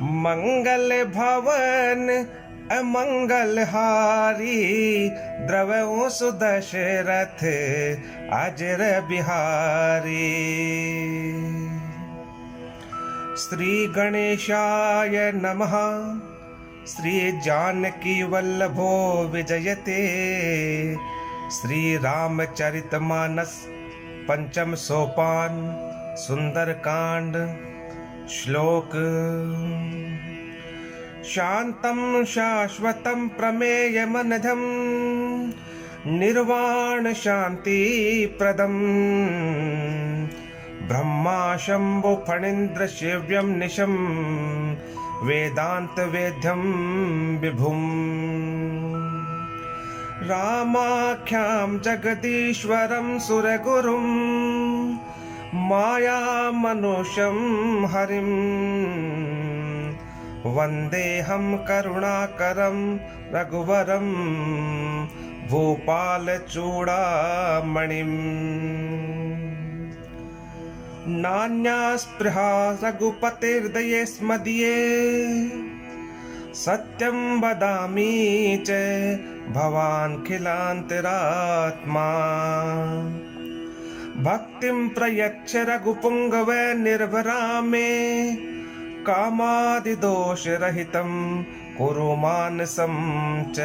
मंगल भवन अमंगल हारी, द्रवो सुदशरथ अजर बिहारी। श्री गणेशाय नमः। श्री जानकी वल्लभो विजयते। श्री रामचरितमानस पंचम सोपान सुंदरकांड। श्लोक। शांतं शाश्वतं प्रमेयमनघं, निर्वाण शांति प्रदं, ब्रह्मा शंभु फणीन्द्र शिव्यं निशं, वेदांत वेद्यं विभुं। रामाख्यां जगदीश्वरं सुरगुरुं, माया मनुष्यं हरिं, वन्देऽहं करुणाकरं रघुवरं, भूपालचूडामणिम्। नान्या स्पृहा रघुपतिर्दये स्मदीये, सत्यं वदामि च भवान् खिलान्तरात्मा। भक्तिं प्रयच्छ रघुपुङ्गव निर्भरा मे, कामादिदोषरहितं कुरु मानसं च।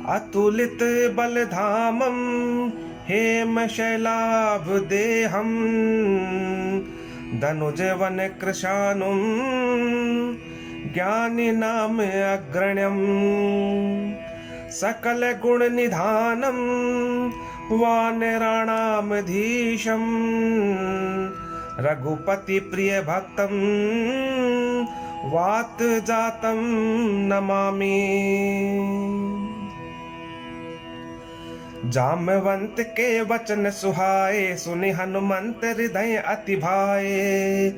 अतुलित बलधामं हेमशैलाभदेहं, धनुजवन कृशानुं ज्ञानिनाम अग्रण्यं। सकल गुण निधानं वानराणामधीशं, रघुपति प्रिय भक्तं वात जातं नमामि। जामवंत के वचन सुहाए, सुनि हनुमंत हृदय अति भाए।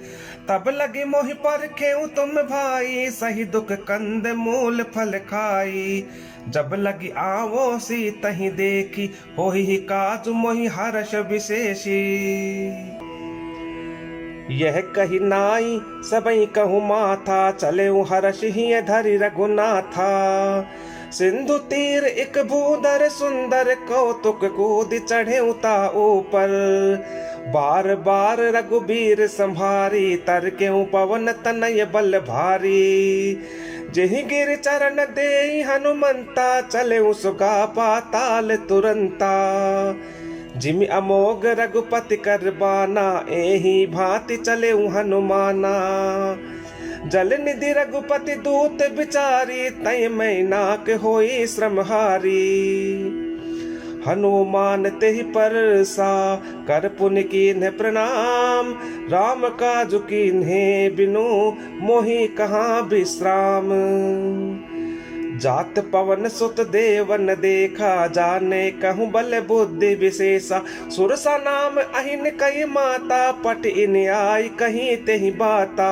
तब लगे मोहि परखेउ तुम भाई, सही दुख कंद मूल फल खाई। जब लगी आवो सी तही देखी, होहि काज मोहि हर्ष विशेषी। यह कही नाई सबई कहूँ माथा, चले हर्ष ही धरि रघुनाथा। सिंधु तीर एक भूधर सुंदर, कौतुक कूद चढ़े उता ऊपर। बार बार रघुबीर संभारी, तर के पवन तनय बल भारी। जेहि गिर चरण देई हनुमंता, चले सुगा पाताल तुरंता। जिमि अमोघ रघुपति कर बाना, एहि भांति चले हनुमाना। जल निधि रघुपति दूत बिचारी, तय मैं नाक होई श्रमहारी। हनुमान तेहि परसा, कर पुनि कीन्ह प्रणाम। राम काजु कीन्हे बिनु, मोहि कहाँ विश्राम। जात पवन सुत देवन देखा, जाने कहूँ बल बुद्धि विशेषा। सुरसा नाम अहिन कही माता, पट इन आई कहीं तेहि बाता।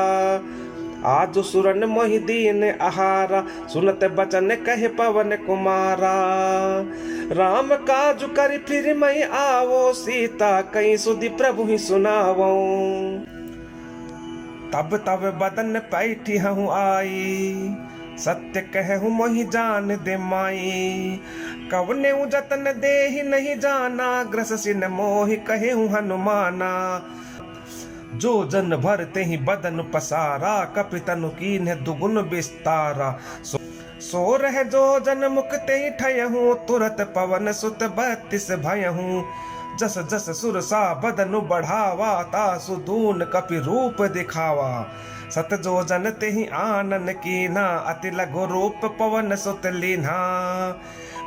आज सुरन मोहि दीन आहारा, सुनत बचन कहे पवन कुमारा। राम काजु करि फिर मैं आवो, सीता कहीं सुधि प्रभु ही सुनावो। तब तब बदन पैठी हूँ आई, सत्य कहूँ मोहि जान दे माई। कवने जतन देहि नहीं जाना, ग्रस सिन मोहि कहूँ हनुमाना। जो जन भरते ही बदन पसारा, कपितनु कीन्ह दुगुन विस्तारा। सो रह जो जन मुक्ते ही ठयहूँ, तुरत पवन सुत 32 भयहूँ। जस जस सुरसा बदनु बढ़ावा, तासु दून कपि रूप दिखावा। सत जो जन ते ही आनन कीना, अति लघु रूप पवन सुत लीन्हा।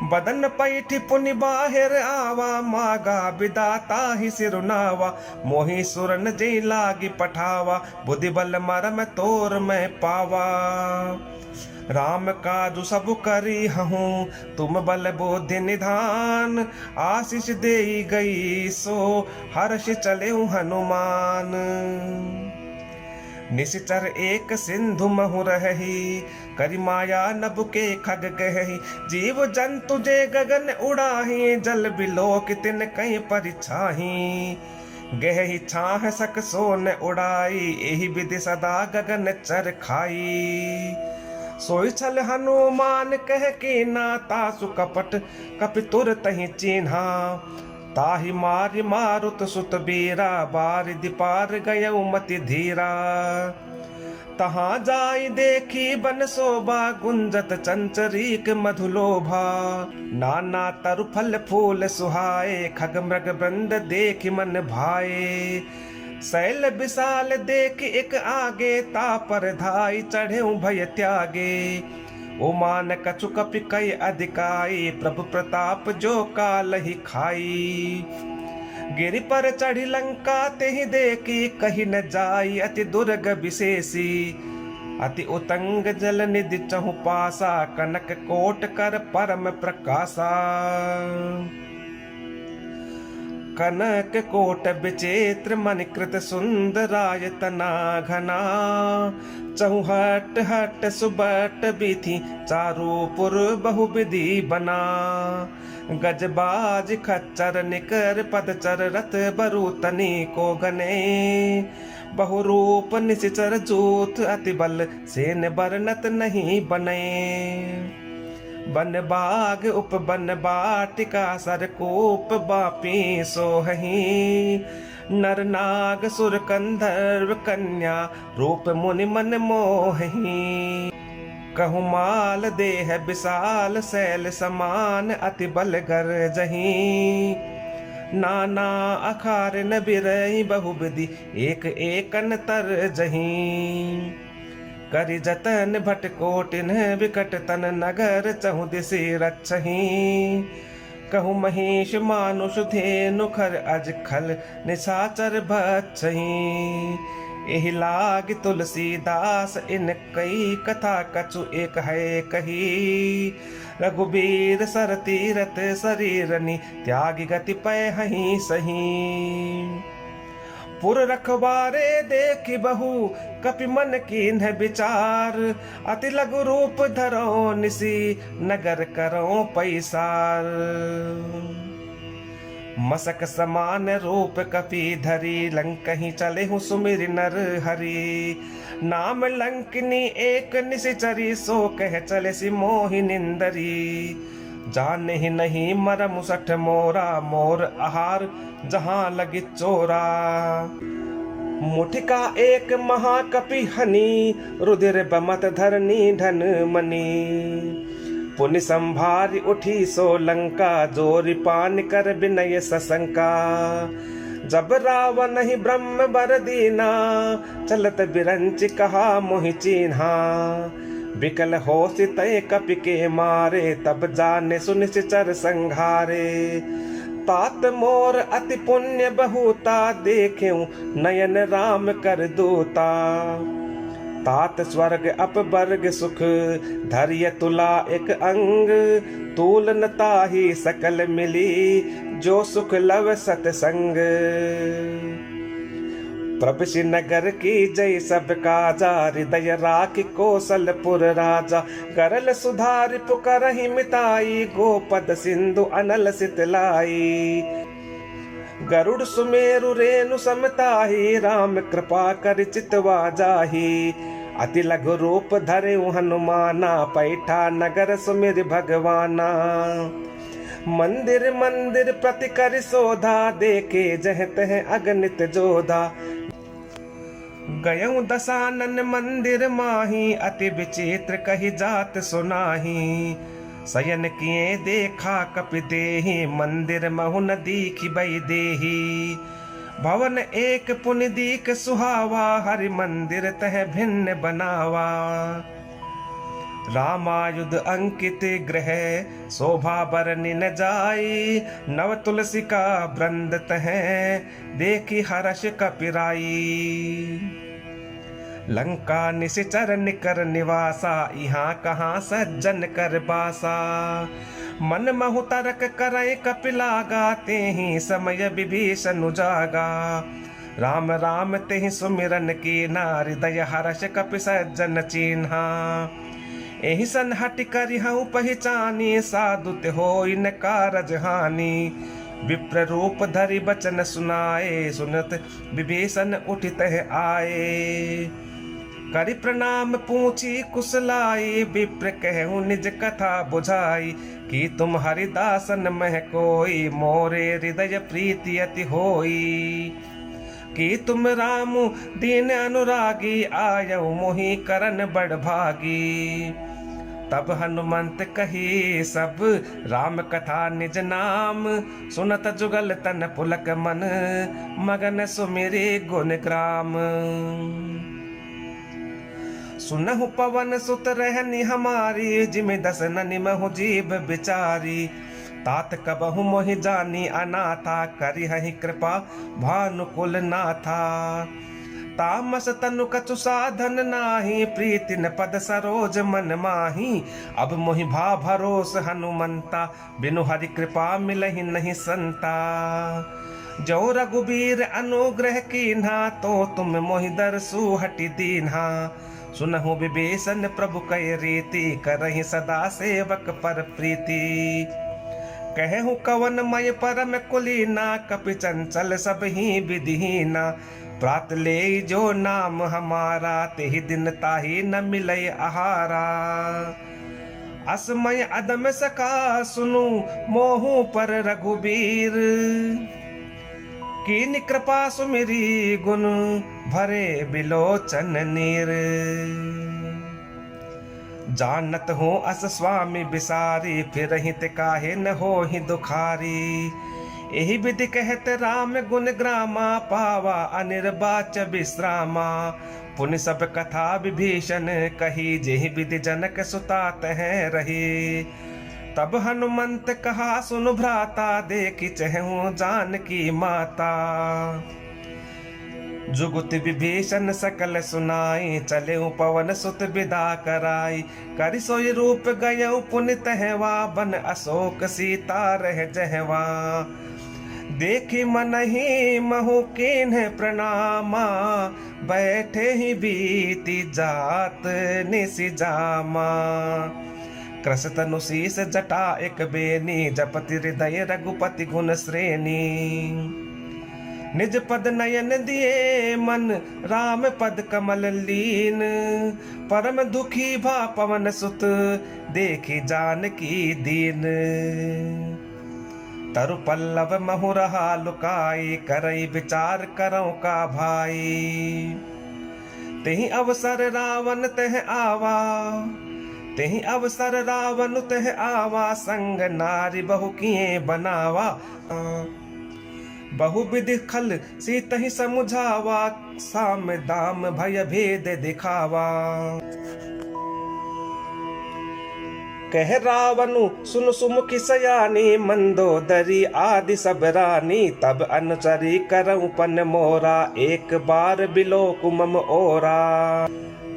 बदन पैठी पुनि बाहिर आवा, मागा विदाता ही सिरुनावा। मोहि सुरन जी लागी पठावा, बुद्धि बल मरम तोर मैं पावा। राम काजु सब करी हूँ, तुम बल बुद्धि निधान। आशीष देई गई सो, हर्ष चले हनुमान। निश्चर एक सिंधु महु रही, करी माया नभ के खग गही। जीव जंतु जे गगन उड़ाही, जल बिलोक तिन कहीं परिछाही। गहहि छाह सक सोन उड़ाई, एहि विधि सदा गगन चर खाई। सोई छल हनुमान कह कीना, तासु कपट कपि तुर तहि चिन्हा। ताहि मारि मारुत सुत बीरा, बारिधि पार गयउ मति धीरा। तहाँ जाई देखी बन शोभा, गुंजत चंचरीक मधुलोभा। नाना तरु फल फूल सुहाए, खग मृग वृंद देखि मन भाए। शैल विशाल देख एक आगे, तापर धाई चढ़े भय त्यागे। ओमान कछु कपि कई अधिकाई, प्रभु प्रताप जो कालहि खाई। गिरि पर चढ़ी लंका तेहि देखी, कही न जाई अति दुर्ग विशेषी। अति उतंग जल निधि चहु पासा, कनक कोट कर परम प्रकाशा। कनक कोट विचित्र मणिकृत सुंदराय तना घना। चौहट हट सुबट विधि, चारूपुर बहुविधि बना। गजबाज खच्चर निकर पदचर, रथ बरूतनी को गने। बहुरूप निशिचर जूथ, अति बल सेन बरनत नहीं बने। बन बाग उपबन बाटिका, सरकूप बापी सोहही। नर नाग सुर कंधर्व कन्या, रूप मुनि मन मोहही। कहु माल देह विशाल, शैल समान अति बल गरजही। नाना अखार न बिरई, बहुविधि एक एकन तर जही। करि जतन भट कोटिन, विकट तन नगर चहु दिशि रक्षही। कहु महेश मानुष धेनु, खर अज खल निशाचर भक्षही। एहि लाग तुलसीदास, इन कई कथा कछु एक है कही। रघुबीर सर तीरथ शरीरनि, त्यागी गति पै हहीं सही। पुर रखवारे देखि बहु, कपि मन कीन्ह विचार। अति लघु रूप धरो निसी, नगर करो पैसार। मसक समान रूप कपि धरी, लंकहि चलेहु सुमिरि नर हरि। नाम लंकिनी एक निशिचरी, सो कह चले सि मोहि निंदरी। जाने ही नहीं मरम सठ मोरा, मोर आहार जहाँ लगी चोरा। मुठिका एक महाकपि हनी, रुधिर बमत धरनी धन मनी। पुनि संभारी उठी सो लंका, जोरी पान कर विनय सशंका। जब रावण ही ब्रह्म बर दीना, चलत बिरंच कहा मोहि चिन्हा। विकल होसि तय कपि के मारे, तब जाने सुनिश्चर संघारे। तात मोर अति पुण्य बहुता, देखें नयन राम कर दूता। तात स्वर्ग अपवर्ग सुख, धैर्य तुला एक अंग। तूल न ताहि सकल मिली, जो सुख लव सतसंग। प्रभु नगर की जय सब काजा, हृदय राखि कौशलपुर राजा। करल सुधारि पुकारहि मिताई, गोपद सिंधु अनल सितलाई। गरुड़ सुमेरु रेणु समताही, राम कृपा कर चितवा जाही। अति लघु रूप धरे हनुमाना, पैठा नगर सुमिर भगवाना। मंदिर मंदिर प्रति कर शोधा, देखे जह तह अगणित जोधा। गयऊ दशानन मंदिर माही, अति विचित्र कही जात सुनाही। शयन किए देखा कपि देहि, मंदिर महु न दीखि बई देहि। भवन एक पुनि दीख सुहावा, हरि मंदिर तह भिन्न बनावा। रामायुध अंकित गृह, शोभा बरनि न जाई। नव तुलसी का वृंद तह, देखी हर्ष कपिराई। लंका निशिचर निकर निवासा, यहाँ कहाँ सज्जन कर बासा। मन महु तरक करय कपिलागा, तेहि समय विभीषण जागा। राम राम तेहि सुमिरन कीना, हृदय हर्ष कपि सज्जन चिन्हा। एहि सन हटि करिहउ पहिचानी, साधु ते होई न कारज हानि। विप्र रूप धरि बचन सुनाए, सुनत विभीषण उठित आए। करि प्रणाम पूछी कुशलाई, विप्र कहूँ निज कथा बुझाई। कि तुम हरिदासन मह कोई, मोरे हृदय प्रीति अति होई। कि तुम राम दीन अनुरागी, आयऊ मोहि करन बड़ भागी। तब हनुमंत कही सब राम कथा निज नाम, सुनत जुगल तन पुलक मन, मगन सुमिरे गुण ग्राम। सुनहु पवन सुत रहनी हमारी, जिमि दस ननि महु जीव बिचारी। तात कबहु मोहि जानी अनाथा, करिहहि कृपा भानुकुल नाथा। तामस तनु कछु साधन नाही, प्रीति न पद सरोज मन माही। अब मोहि भा भरोस हनुमंता, बिनु हरि कृपा मिलहि नहीं संता। जो रघुबीर अनुग्रह कीन्हा, तो तुम मोहि दरसु हटि दीन्हा। सुनहु विभीषण प्रभु कय रीति, करहि सदा सेवक पर प्रीति। कहूँ कवन मय परम कुलीना, कपि चंचल सब ही विधिहीना। प्रात ले जो नाम हमारा, तेहि दिन ताहि न मिलय आहारा। असमय अदम सका सुनु, मोहु पर रघुबीर। कीनि कृपा सुमिरी, गुण भरे बिलोचन नीर। जानत हूँ अस स्वामी बिसारी, फिर हित काहे न हो ही दुखारी। एहि विधि कहत राम गुण ग्रामा, पावा अनिर्बाच विश्रामा। पुनि सब कथा विभीषण कही, जेहि विधि जनक सुता तह रही। तब हनुमंत कहा सुन भ्राता, देखि चहूँ जानकी माता। जुगुत विभीषण सकल सुनाई, चले पवन सुत विदा कराई। करि सोई रूप गयऊ पुनि तहवा, बन अशोक सीता रह जहवा। देखी मनहि महु कीन्ह प्रणामा, बैठे ही बीती जात निसि जामा। कृस तनु शीस जटा एक बेनी, जपति हृदय रघुपति गुण श्रेणी। निज पद नयन दिए मन, राम पद कमल लीन। परम दुखी भा पवन सुत, देखी जानकी दीन। तरु पल्लव महु रहा लुकाई, करई विचार करौ का भाई। तेहि अवसर रावण तह आवा, तेहि अवसर रावण तह आवा। संग नारी बहु किए बनावा, बहु विधि खल सीतहि समुझावा। साम दाम भय भेद दिखावा। कह रावनु सुन सुमुखी सयानी, मंदोदरी आदि सब रानी। तब अनुचरी करऊं पन मोरा, एक बार बिलोकु मम ओरा।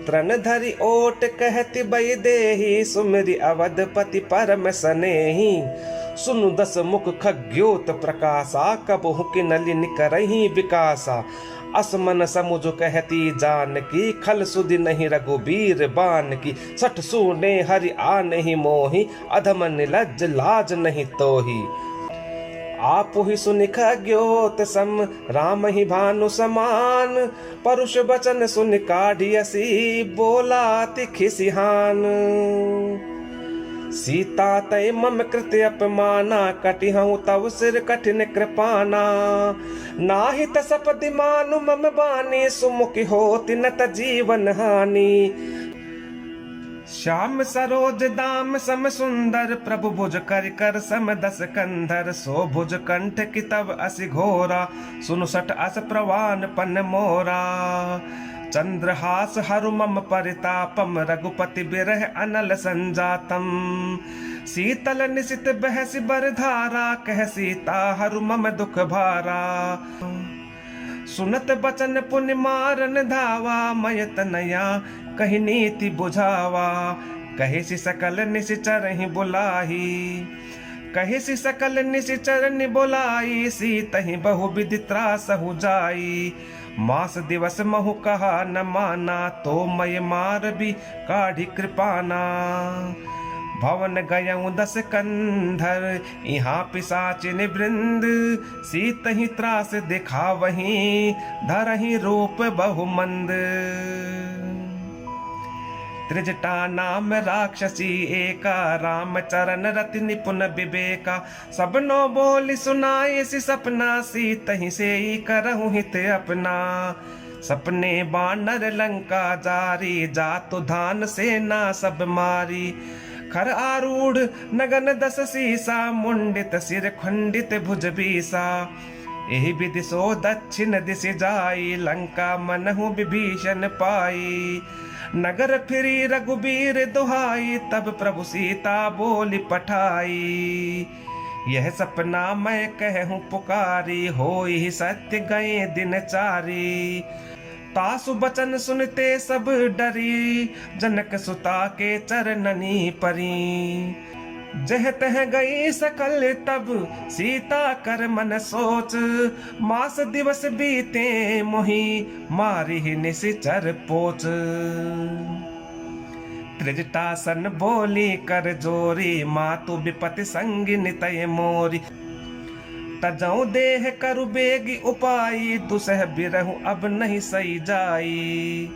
तृण धरि ओट कहति बई देहि, सुमिरि अवधपति परम सनेहि। सुनु दस मुख खग्योत प्रकाशा, कबहु किनलिन करहि विकासा। असमन समुझ कहती जानकी, खल सुधि नहीं रघुबीर बान की। सठ सूने हरि आ नहीं मोहि, अधम निलज्ज लाज नहीं तोहि। आप ही सुनिख ज्ञोत सम, राम ही भानु समान। परुष बचन सुन काढ़ियसी, बोला तिखि सिहान। सीता तय मम कृत्य अपमाना, कटिहूँ तव सिर कठिन कृपाना। नाहि तसपदि मानु मम बानी, सुमुखि होति न त जीवन हानि। श्याम सरोज दाम सम सुंदर, प्रभु भुज कर कर सम दस कंधर। सो भुज कंठ की तब असि घोरा, सुनु सठ अस प्रवान पन मोरा। चंद्रहास हरु मम परितापम, रघुपति बिरह अनल संजातम। शीतल निशित बहसि बरधारा, कह सीता हरु मम दुख भारा। सुनत बचन पुनि मारन धावा, मय तनया कहि नीति बुझावा। कहि सि सकल निशिचर ही बुलाही, कहि सि सकल निशिचर नि बुलाई। सीतहि बहु विधि त्रासहु जाई, मास दिवस महु कहा न माना। तो मय मार भी काढ़ी कृपाना, भवन गयऊँ 10 कंधर, यहाँ पिशाचिन वृंद, सीत ही त्रास दिखा वहीं, धरहि रूप बहुमंद। त्रिजटा नाम राक्षसी एका, राम चरण रति निपुण विवेका। सबनो बोली सुनाए सि सपना, सीत ही से करहु हित अपना। सपने बानर लंका जारी, जातु धान सेना सब मारी। खर आरूढ़ नगन 10 सीसा, मुंडित सिर खंडित भुज बीसा। एहि विधि सो दक्षिण दिश जाई, लंका मनहु विभीषण पाई। नगर फिरी रघुबीर दुहाई, तब प्रभु सीता बोली पठाई। यह सपना मैं कहूँ पुकारी, होई सत्य गए दिन चारी। तासु बचन सुनते सब डरी, जनक सुता के चरणनी परी। जह तह गई सकल तब सीता कर मन सोच, मास दिवस बीते मोहि मारी निशिचर पोच। त्रिजटासन बोली कर जोरी, मातु विपति संगिनी तय मोरी। तजऊ देह करु बेगी उपाई, दुसह बिरहु अब नहीं सही जाई।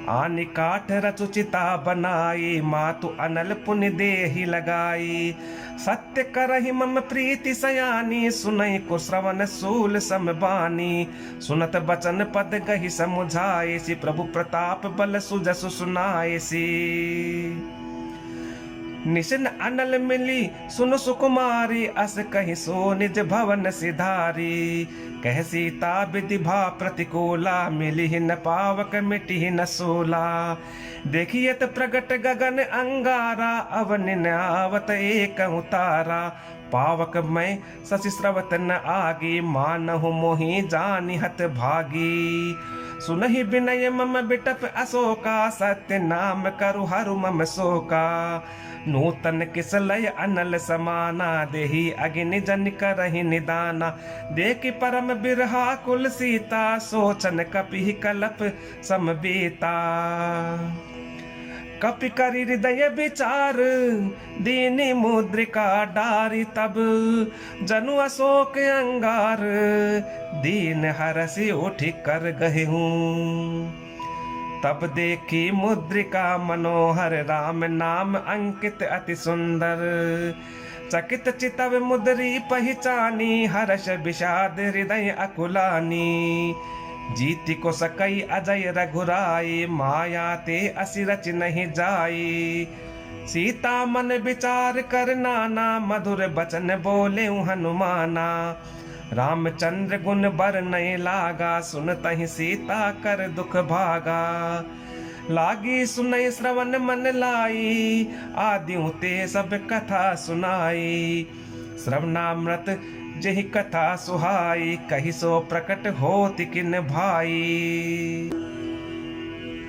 आनि काठ रचु चिता बनाई, मातु अनल पुनि देहि लगाई। सत्य करहि मम प्रीति सयानी, सुनई को श्रवण सूल समबानी। सुनत बचन पद गहि समुझाए सी, प्रभु प्रताप बल सुजसु सुनाए सी। निशिन अनल मिली सुन सुकुमारी, अस कहि सो निज भवन सिधारी। कह सीता विधि भा प्रतिकूला, मिली न पावक मिटी न सोला। देखियत प्रगट गगन अंगारा, अवन न आवत एक उतारा। पावक मैं शशि स्रवत न आगी, मानहु मोहि जानि हत भागी। सुनहि विनय मम बिटप अशोका, सत्य नाम करु हरु मम शोका। नूतन किसलय अनल समाना, देहि अग्नि जन करहि निदाना। देखि परम बिरहा कुल सीता, सोचन कपि कलप समबीता। कपि करि हृदय विचार, दीनी मुद्रिका डारी। तब जनु अशोक अंगार, दीन हरसि उठि कर गहिहूँ। तब देखी मुद्रिका मनोहर, राम नाम अंकित अति सुंदर। चकित चितव मुद्री पहचानी, हर्ष विषाद हृदय अकुलानी। जीति को सकई अजय रघुराई, माया ते असि रच नहीं जाई। सीता मन विचार कर नाना, मधुर बचन बोले हनुमाना। रामचंद्र गुण बर नहीं लागा, सुनतहि सीता कर दुख भागा। लागी सुनई श्रवण मन लाई, आदियों ते सब कथा सुनाई। श्रवणामृत जेहि कथा सुहाई, कहि सो प्रकट होति किन भाई।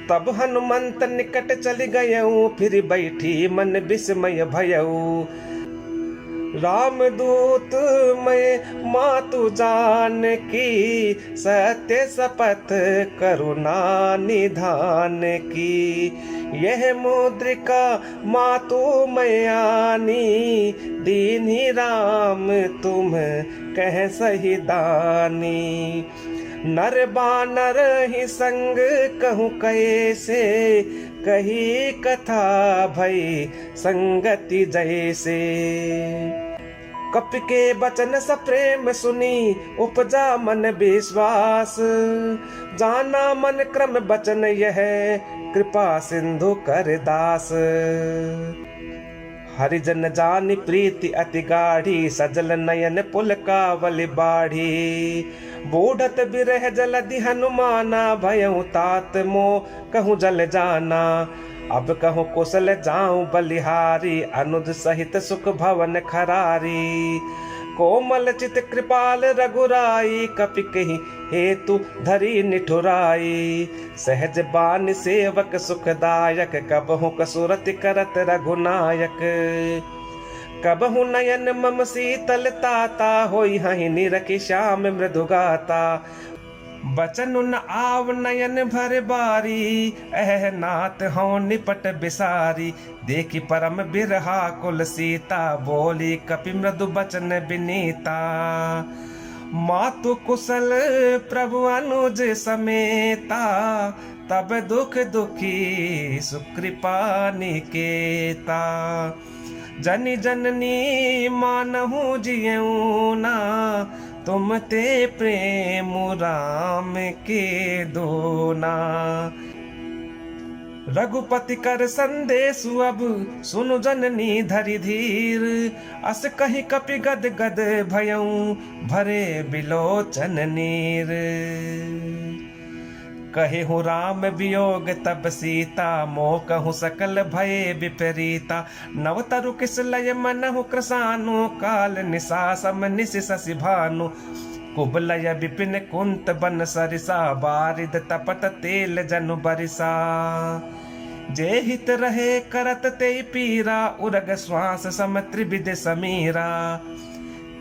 तब हनुमंत निकट चल गयऊ, फिर बैठी मन विस्मय भयऊ। रामदूत मैं मातु जान की, सत्य शपथ करुणा निधान की। यह मुद्रिका मातु मैं आनी, दीन्ही राम तुम कह सही दानी। नर बानर ही संग कहूँ कैसे, कही कथा भई संगति जैसे। कपि के बचन सप्रेम सुनी, उपजा मन विश्वास। जाना मन क्रम बचन यह, कृपा सिंधु कर दास। हरिजन जानि प्रीति अति गाढ़ी, सजल नयन पुलकावल बाढ़ी। बूढ़त बिरह जलधि हनुमाना, भयउ तात मो कहूँ जल जाना। अब कहूँ कुशल जाऊं बलिहारी, अनुज सहित सुख भवन खरारी। कोमल चित कृपाल रघुराई, कपि कहि हेतु धरी निठुराई। सहज बान सेवक सुखदायक, कबहु कसुरति करत रघुनायक। कबहु नयन मम शीतल ताता, होई हहि निरखि श्याम मृदुगाता। बचन न आव नयन भर बारी, एह नाथ हूँ निपट बिसारी। देखी परम बिरहा कुल सीता, बोली कपि मृदु बचन बिनीता। मातु कुशल प्रभु अनुज समेता, तब दुख दुखी सुकृपा निकेता। जनि जननी मानहु जियऊ ना, तुम ते प्रेम राम के दोना। रघुपति कर संदेशु अब सुनु जननी धरि धीर, अस कहि कपि गद गद भयऊ भरे बिलोचन नीर। कहे हूँ राम वियोग तब सीता, मोह कहूँ सकल भय विपरीता। नव तरु किस लय मनहु कृसानु, काल निशा सम निशि शशि भानु। कुबलय विपिन कुंत बन सरिसा, बारिद तपत तेल जनु बरिसा। जे हित रहे करत ते पीरा, उरग श्वास सम त्रिविध समीरा।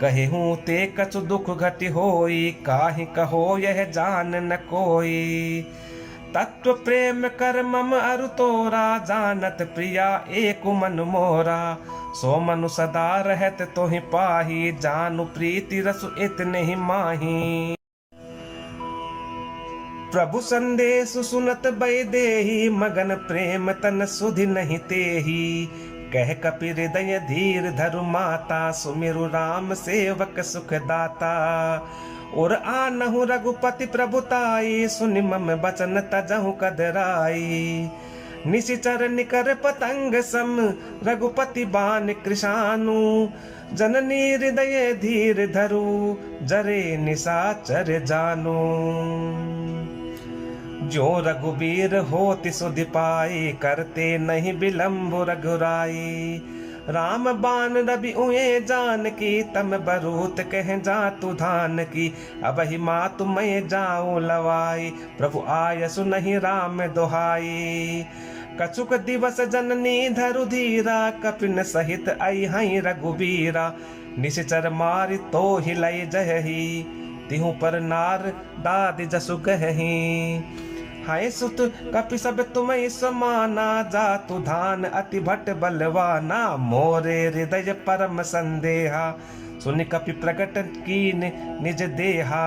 कहे हूँ ते कछु दुख घटि होई, काहि कहो यह जान न कोई। तत्व प्रेम कर मम अरु तोरा, जानत प्रिया एक मन मोरा। सो मनु सदा रहत तोहि पाही, जानु प्रीति रसु इतने ही माही। प्रभु संदेश सुनत बैदेही, मगन प्रेम तन सुधि नहीं तेही। कह कपि हृदय धीर धरु माता, सुमिरु राम सेवक सुख दाता। और आनहु रघुपति प्रभुताई, सुनि मम बचन तजहु कदराई। निशिचर निकर पतंग सम, रघुपति बान कृशानु। जननी हृदय धीर धरु, जरे निशाचर जानु। जो रघुबीर होति सुधि पाई, करते नहीं विलम्ब रघुराई। राम बान रवि उए जान की, तम बरूत कह जातु धान की। अब ही मातु मैं जाऊं लवाई, प्रभु आयसु नहीं राम दोहाई। कछुक दिवस जननी धरु धीरा, कपिन सहित आई हई रघुबीरा। निश्चर मारि तो हिलई जही, तिहु पर नार दाद जसु गही। हाय सुत कपि सब तुम्हें समाना, जातु धान अति भट बलवाना। मोरे हृदय परम संदेहा, सुनि कपि प्रकट कीन निज देहा।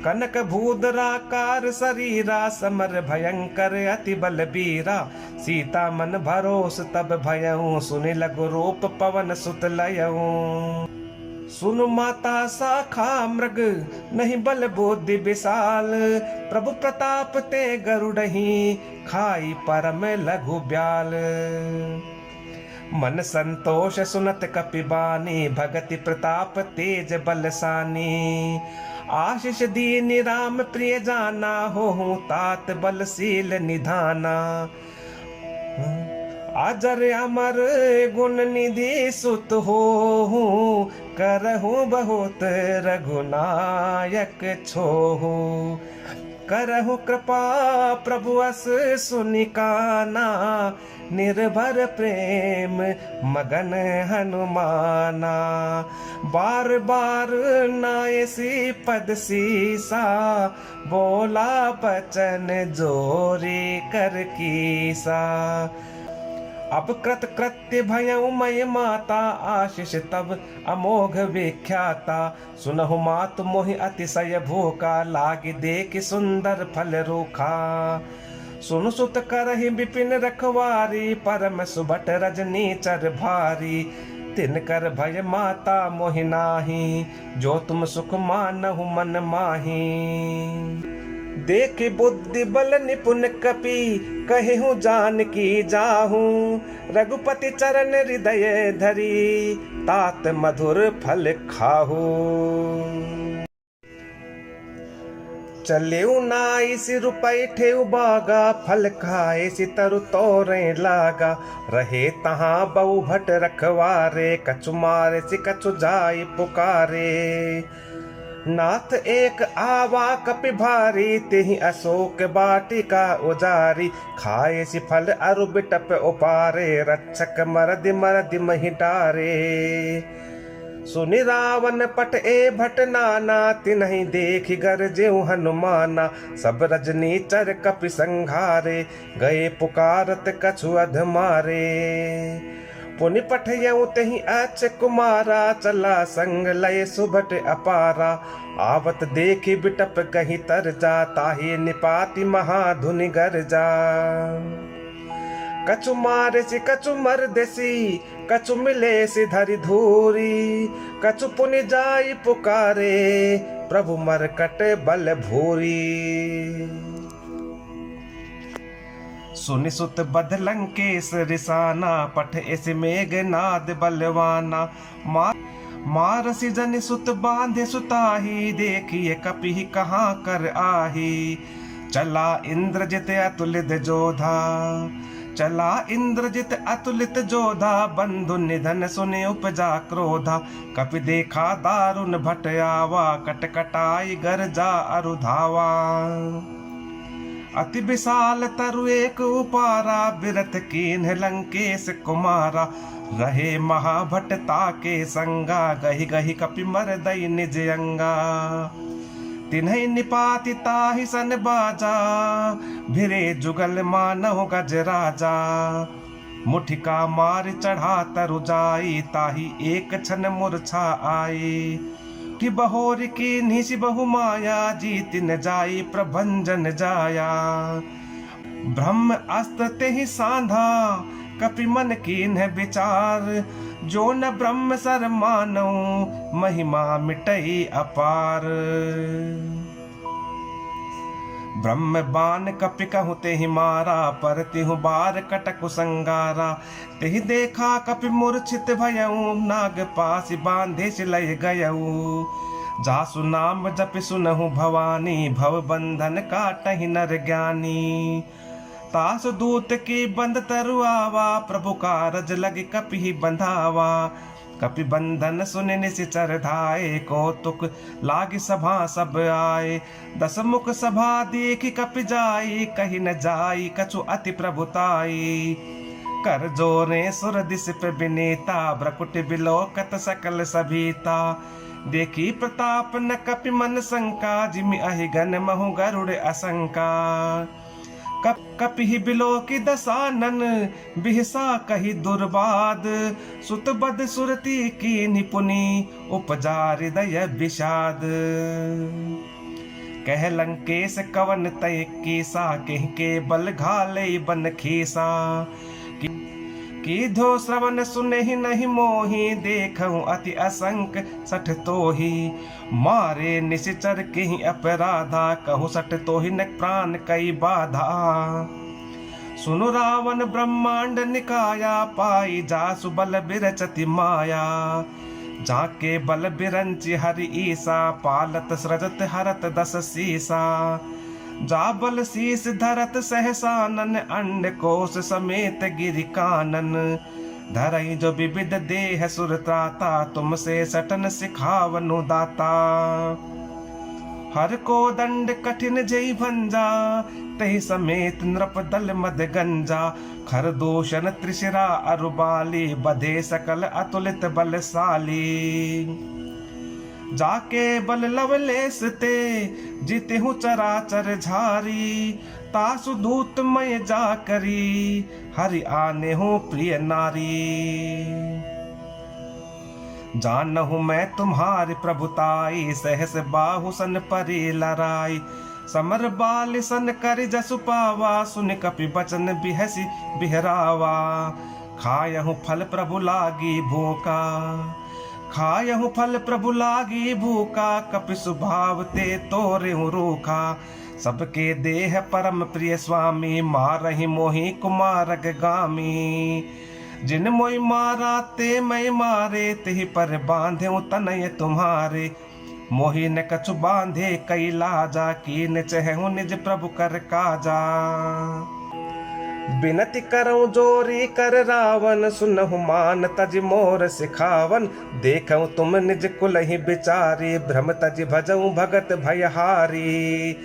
कनक भूधराकार शरीरा, समर भयंकर अति बलबीरा। सीता मन भरोस तब भयऊ, सुनि लघु रूप पवन सुत लयऊ। सुनु माता शाखा मृग, नहीं बल बुद्धि विशाल। प्रभु प्रताप ते गरुड़ही, खाई परम लघु ब्याल। मन संतोष सुनत कपि बानी, भगति प्रताप तेज बलसानी। आशीष दीनि राम प्रिय जाना, हो तात बलशील निधाना। अजर अमर गुण निधि सुत हो, करहु बहुत रघुनायक छोहु। करहु कृपा प्रभु अस सुनिकाना, निर्भर प्रेम मगन हनुमाना। बार बार नायसी पद सीसा, बोला बचन जोरी कर कीसा। अब कृत कृत्य भयउ मय माता, आशीष तब अमोघ विख्याता। सुनहु मात मोहि अतिशय भूखा, लागी देख सुंदर फल रूखा। सुन सुत करहि विपिन रखवारी, परम सुबट रजनी चर भारी। तिनकर भय माता मोहि नाही, जो तुम सुख मानहु मन माही। देखे बुद्धि बल निपुण कपि, कहेहु जान की जाहू। रघुपति चरण हृदय धरी, तात मधुर फल खाहू। चलेउ नाई सिर पैठे बागा, फल खाए सितरु तोरे लागा। रहे तहाँ बहु भट रखवारे, कछु मारे सि कछु जाय पुकारे। नाथ एक आवा कपि भारी, तेहि अशोक बाटिका उजारी। खाए सि फल अरु बिटप उपारे, रक्षक मरदि मरदि महि डारे। सुनि रावण पट ए भट नाना, तिन्हि देखि गरजेउ हनुमाना। सब रजनीचर कपि संघारे, गए पुकारत कछु अध मारे। पुनि पठयउ तेहि अच्छ कुमारा, चला संग लय सुभट अपारा। आवत देखि बिटप कहीं तरजा, ताहि निपाति महाधुनि गरजा। कछु मारेसि कछु मरदेसि, कछु मिलेसि धरि धूरी। कछु पुनि जाई पुकारे, प्रभु मरकट बल भूरी। सुनि सुत बध लंकेश रिसाना, पठ एसि मेघनाद बलवाना। मारसि जनि सुत बांधे सुताही, देखिए कपि कहाँ कर आही। चला इंद्रजित अतुलित जोधा, चला इंद्रजित अतुलित जोधा। बंधु निधन सुनि उपजा क्रोधा, कपि देखा दारुण भट आवा। कटकटाई गरजा अरु धावा। अति विशाल तरु एक उपारा, बिरथ कीन्ह लंकेश कुमारा। रहे महाभट ताके संगा, गहि गहि कपि मरदई निज अंगा। तिन्हि निपाति ताहि सन बाजा, भिरे जुगल मानव गज राजा। मुठिका मार चढ़ा तरु जाई, ताहि एक क्षण मूर्छा आई। कि बहोर की निशि बहु माया, जीत न जाई प्रभंजन जाया। ब्रह्म अस्त्र तेहि सांधा, कपि मन कीन्ह विचार। जो न ब्रह्म सर मानौ, महिमा मिटई अपार। ब्रह्म बान कपि कहु तेहि मारा, पर तिहु बार कटकु संगारा। तेहि देखा कपि मूर्छित भयउ, नाग पासि बांधे सिलय गयउ। जासु नाम जपि सुनहु भवानी, भव बंधन काटहि नर ज्ञानी। तासु दूत की बंद तरु आवा, प्रभु कारज लग कपि बंधावा। कपि बंधन सुनि निशिचर धाये, कौतुक लागी सभा सब आए। दस मुख सभा देखि कपि जाई, कहि न जाई कछु अति प्रभुताई। कर जोरे सुर दिस पे बिनीता, ब्रकुट बिलोकत सकल सभीता। देखी प्रताप न कपि मन शंका, जिमि अहि गन महु गरुड़ असंका। कपि बिलो की दसानन, बिहसा कही दुर्बाद। सुत बद सुरती की निपुनी, उपजा हृदय विषाद। कह लंकेश कवन तय कीसा, कह के बल घाले बन खीसा। कीधो श्रवण सुनहि नहीं मोहि, देखऊं अति असंक सठ तोहि। मारे निशिचर कहीं अपराधा, कहु सठ तोहि न प्राण कई बाधा। सुनु रावण ब्रह्मांड निकाया, पाई जासु बल बिरचति माया। जाके बल बिरंचि हरि ईसा, पालत सृजत हरत दस सीसा। जाबल शीस धरत सहसानन, अंड कोश समेत गिरि कानन। धरई जो विविध देह सुरत्राता, तुमसे सटन सिखावनु दाता। हर को दंड कठिन जई भंजा, तहि समेत नृप दल मद गंजा। खर दूषण त्रिशिरा अरुबाली, बधे सकल अतुलित बलशाली। जाके बल लवलेस ते, जितेहु चराचर झारी। तासु दूतमय जा करी, हरि आने हो प्रिय नारी। जानहु मैं तुम्हारी प्रभुताई, सहस बाहु सन परी लराई। समर बाल सन कर जसु पावा, सुन कपि बचन बिहसी बिहरावा। खायहु फल प्रभु लागी भूखा, खायहु फल प्रभु लागी भूखा। कपि सुभाव ते तोरेहु रूखा। सबके देह परम प्रिय स्वामी, मारहि मोहि कुमारग गामी। जिन मोहि मारा ते मैं मारे, तेहि पर बांधे तनय तुम्हारे। मोहि न कछु बांधे कई लाजा, कीन चहु निज प्रभु कर काजा। बिनती करऊं जोरी कर रावण, सुनहु मान तज मोर सिखावन। देखऊं तुम निज कुल ही बिचारी, भ्रम तज भजऊं भगत भयहारी।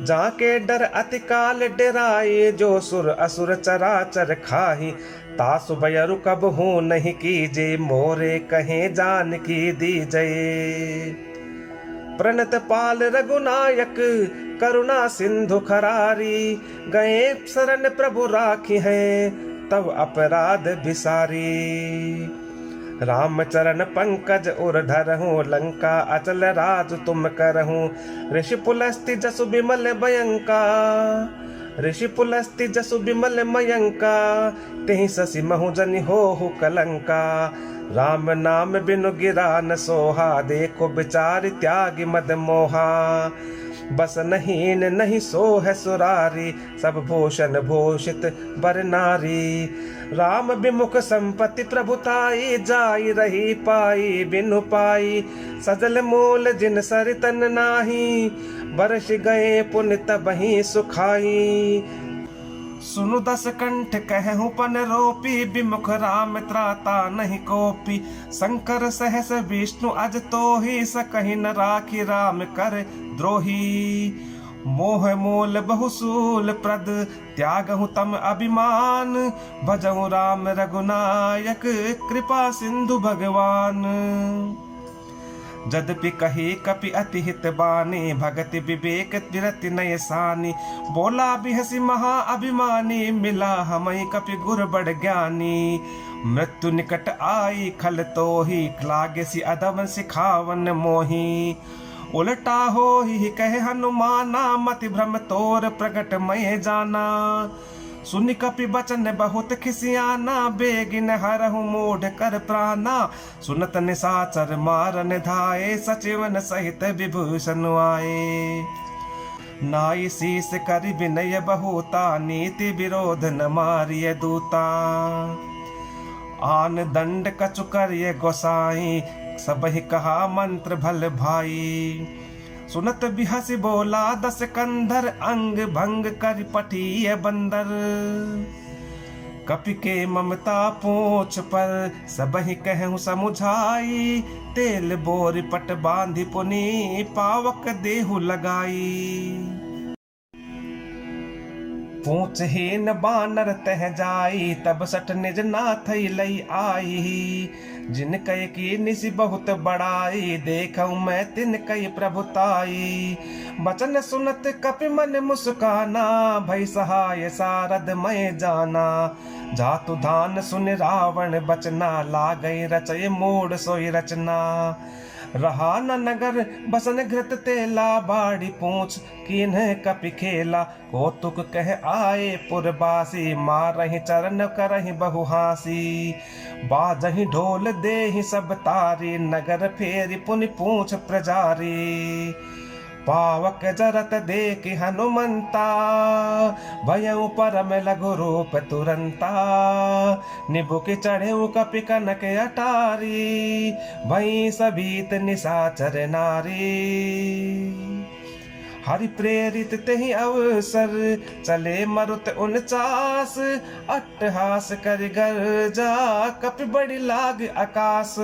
जाके डर अति काल डराए, जो सुर असुर चराचर खाही। तासु बयरु कब हूँ नहीं कीजे, मोरे कहे जान की दीजये। प्रणत पाल रघुनायक करुणा सिंधु खरारी, गए शरण प्रभु राखी है, तब अपराध बिसारी। राम चरण पंकज उर धरहूँ, लंका अचल राज तुम करहूँ। ऋषि पुलस्ति जसु बिमल भयंका, ऋषि पुलस्ति जसु बिमल मयंका। तेहि ससि महु जनि होहु कलंका, राम नाम बिनु गिरा न सोहा। देखो बिचारि त्यागी मद मोहा, बस नहीं नहीं सो है सुरारी। सब भूषण भूषित बर नारी, राम विमुख संपत्ति प्रभुताई। जाई रही पाई बिनु पाई, सजल मूल जिन सरितन नाही। बरस गए पुण्य तबहि सुखाई, सुनु दस कंठ कहूँ पन रोपी। विमुख राम त्राता नहीं कोपी, शंकर सहस विष्णु अज तोहि। सकहि न राखी राम कर द्रोही। मोह मूल बहुसूल प्रद, त्यागहु तम अभिमान। भजहु राम रघुनायक, कृपा सिंधु भगवान। जदपि कही कपि अति हित बानी, भगति विवेक विरति नय सानी। बोला बिहसी महा अभिमानी, मिला हमई कपि गुर बड़ ज्ञानी। मृत्यु निकट आई खल तोहि, लागे सी अधम सिखावन मोही। उलटा हो ही कहे हनुमाना, मति भ्रम तोर प्रगट मय जाना। सुनि कपि बचन बहुत खिसियाना, बेगिन हरहु मूढ़ कर प्राणा। सुनत निशाचर मारन धाये, सचिवन सहित विभूषण आए। नाई शीस करि विनय बहुता, नीति विरोध न मारिय दूता। आन दंड कछु करिय गोसाई, सबहि कहा मंत्र भल भाई। सुनत बिहसी बोला दस कंधर, अंग भंग कर पठिय बंदर। कपि के ममता पूछ पर, सबहि कहूँ समुझाई। तेल बोर पट बांधि पुनि, पावक देहु लगाई। पूछहीन बानर तह जाई, तब सठ निज नाथ लई आई। जिन कय की निसी बहुत बड़ाई, देखऊँ मैं तिन कय प्रभुताई। बचन सुनत कपि मन मुस्काना, भई सहाय सारद मैं जाना। जातु धान सुन रावण बचना, लागई रचय मूढ़ सोई रचना। रहा न नगर बसन घृत तेला, बाड़ी पूछ कीन्ह कपि खेला। कौतुक कह आए पुरबासी, मारहि चरण करहि बहु हासी। बाजहि ढोल देहि सब तारी, नगर फेरि पुनि पूछ प्रजारी। पावक जरत देख हनुमंता, भयउ परम लघु रूप तुरंता। निबुक चढ़ेउ कपि कनक अटारी, भई सबीत निशाचर नारी। हरि प्रेरित तेहि अवसर, चले मरुत 49। अट्टहास कर गर्जा, कपि बड़ी लाग आकाश।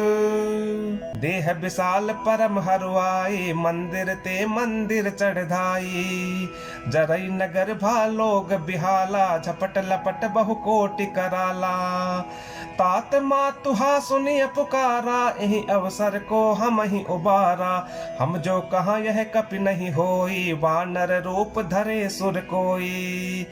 देह विशाल परम हरुआई, मंदिर ते मंदिर चढ़ाई। जरई नगर भालोग बिहाला, झपट लपट बहु कोटि कराला। तात मातुहा सुनिय पुकारा, यही अवसर को हम ही उबारा। हम जो कहा यह कपि नहीं होई, वानर रूप धरे सुर कोई।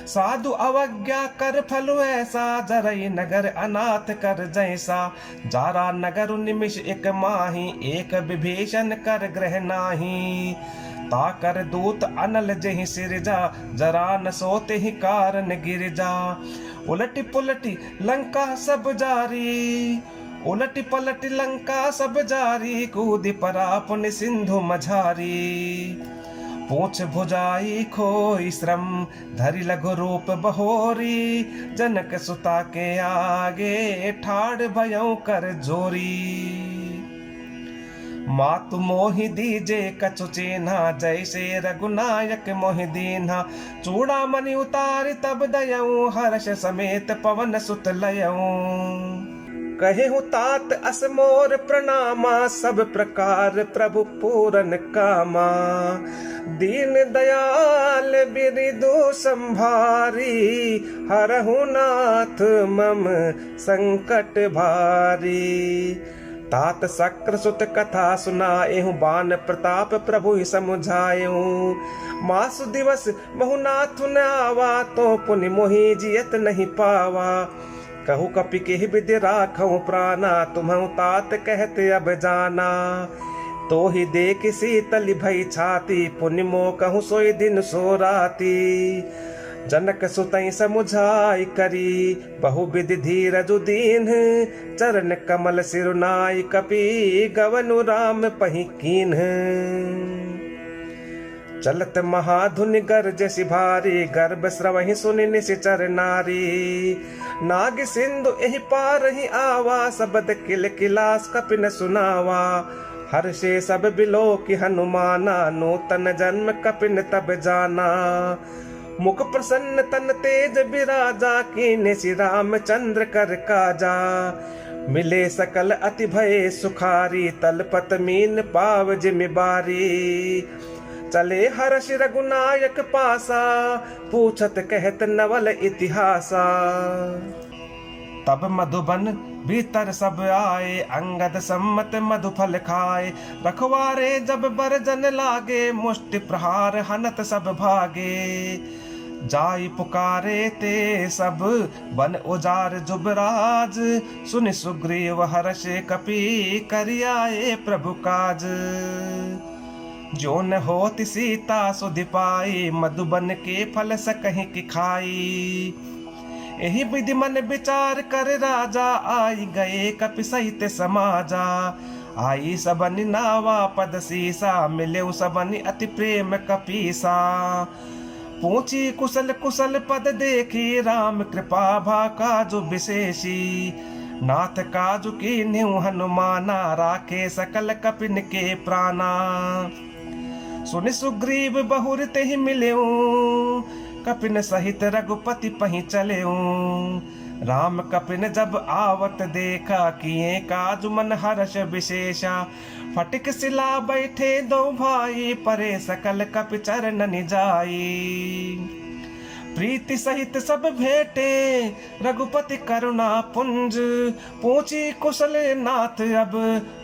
साधु अवज्ञा कर फल ऐसा, जरई नगर अनाथ कर जैसा। जारा नगर निमिष एक माही, एक विभीषण कर ग्रह नाही। ताकर दूत अनल जहि सिरजा, जरा न सोते ही कारण गिर जा। उलटी पुलटी लंका सब जारी, उलटी पलटी लंका सब जारी। कूदि परा पुनि सिंधु मझारी। पूछ भुजाई खोई श्रम, धरि लघु रूप बहोरी। जनक सुता के आगे, ठाड़ भयउ कर जोरी। मातु मोहि दीजे कछु चीन्हा, जैसे रघुनायक मोहि दीन्हा। चूड़ामणि उतारि तब दयऊँ, हर्ष समेत पवन सुत लयऊँ। कहे हूँ तात अस मोर प्रणामा, सब प्रकार प्रभु पूरन कामा। दीन दयाल बिरिदु संभारी, हरहु नाथ मम संकट भारी। तात शक्र सुत कथा सुनाएहूँ, बान प्रताप प्रभु ही समुझाएहूँ। मासु दिवस बहुनाथ न आवा, तो पुनि मोहि जियत नहीं पावा। कहु कपि के विधि राखऊँ प्राणा, तुम्हु तात कहते अब जाना। तो ही देख शीतल भई छाती, पुनि मो कहूँ सोई दिन सो राती। जनक सुतई समुझाई करी, बहु विधि धीरजु दीन। चरण कमल सिरुनाई कपि, गवनु राम पहि कीन्ह। चलत महाधुनि गर्ज सिभारी, गर्भ स्रवहि सुनि निशिचर नारी। नाग सिंधु एहि पार ही आवा, शब्द किल किलास कपि न सुनावा। हर्षे सब बिलो की हनुमाना, नूतन जन्म कपिन तब जाना। मुख प्रसन्न तन तेज बिराजा, कीन्हे श्री रामचंद्र कर काजा। मिले सकल अति भय सुखारी, तलपत मीन पाव जिमिबारी। चले हर्ष रघुनायक पासा, पूछत कहत नवल इतिहासा। तब मधुबन भीतर सब आए, अंगद सम्मत मधुफल खाए। रखवारे जब बरजन लागे, मुष्टि प्रहार हनत सब भागे। जाई पुकारे ते सब बन उजार जुबराज, सुनि सुग्रीव हर्ष कपि करियाए प्रभु काज। जो न होति सीता सुधि पाई, मधुबन के फल सकहि की खाई। एहि विधि मन विचार कर राजा, आई गए कपि सहित समाजा। आई सबनि नावा पद सीसा, मिले सबनि अति प्रेम कपीसा। पूछी कुशल कुशल पद देखी, राम कृपा भा काजु विशेषी। नाथ काजु की न्यू हनुमाना, राखे सकल कपिन के प्राणा। सुनि सुग्रीव बहुर तेहि मिल्यो, कपिन सहित रघुपति पहि चल्यो। राम कपिन जब आवत देखा, किए काजु मन हर्ष विशेषा। फटिक सिला बैठे दो भाई, परे सकल कपि चरणनि जाई। प्रीति सहित सब भेटे, रघुपति करुणा पुंज। पूछी कुशल नाथ अब,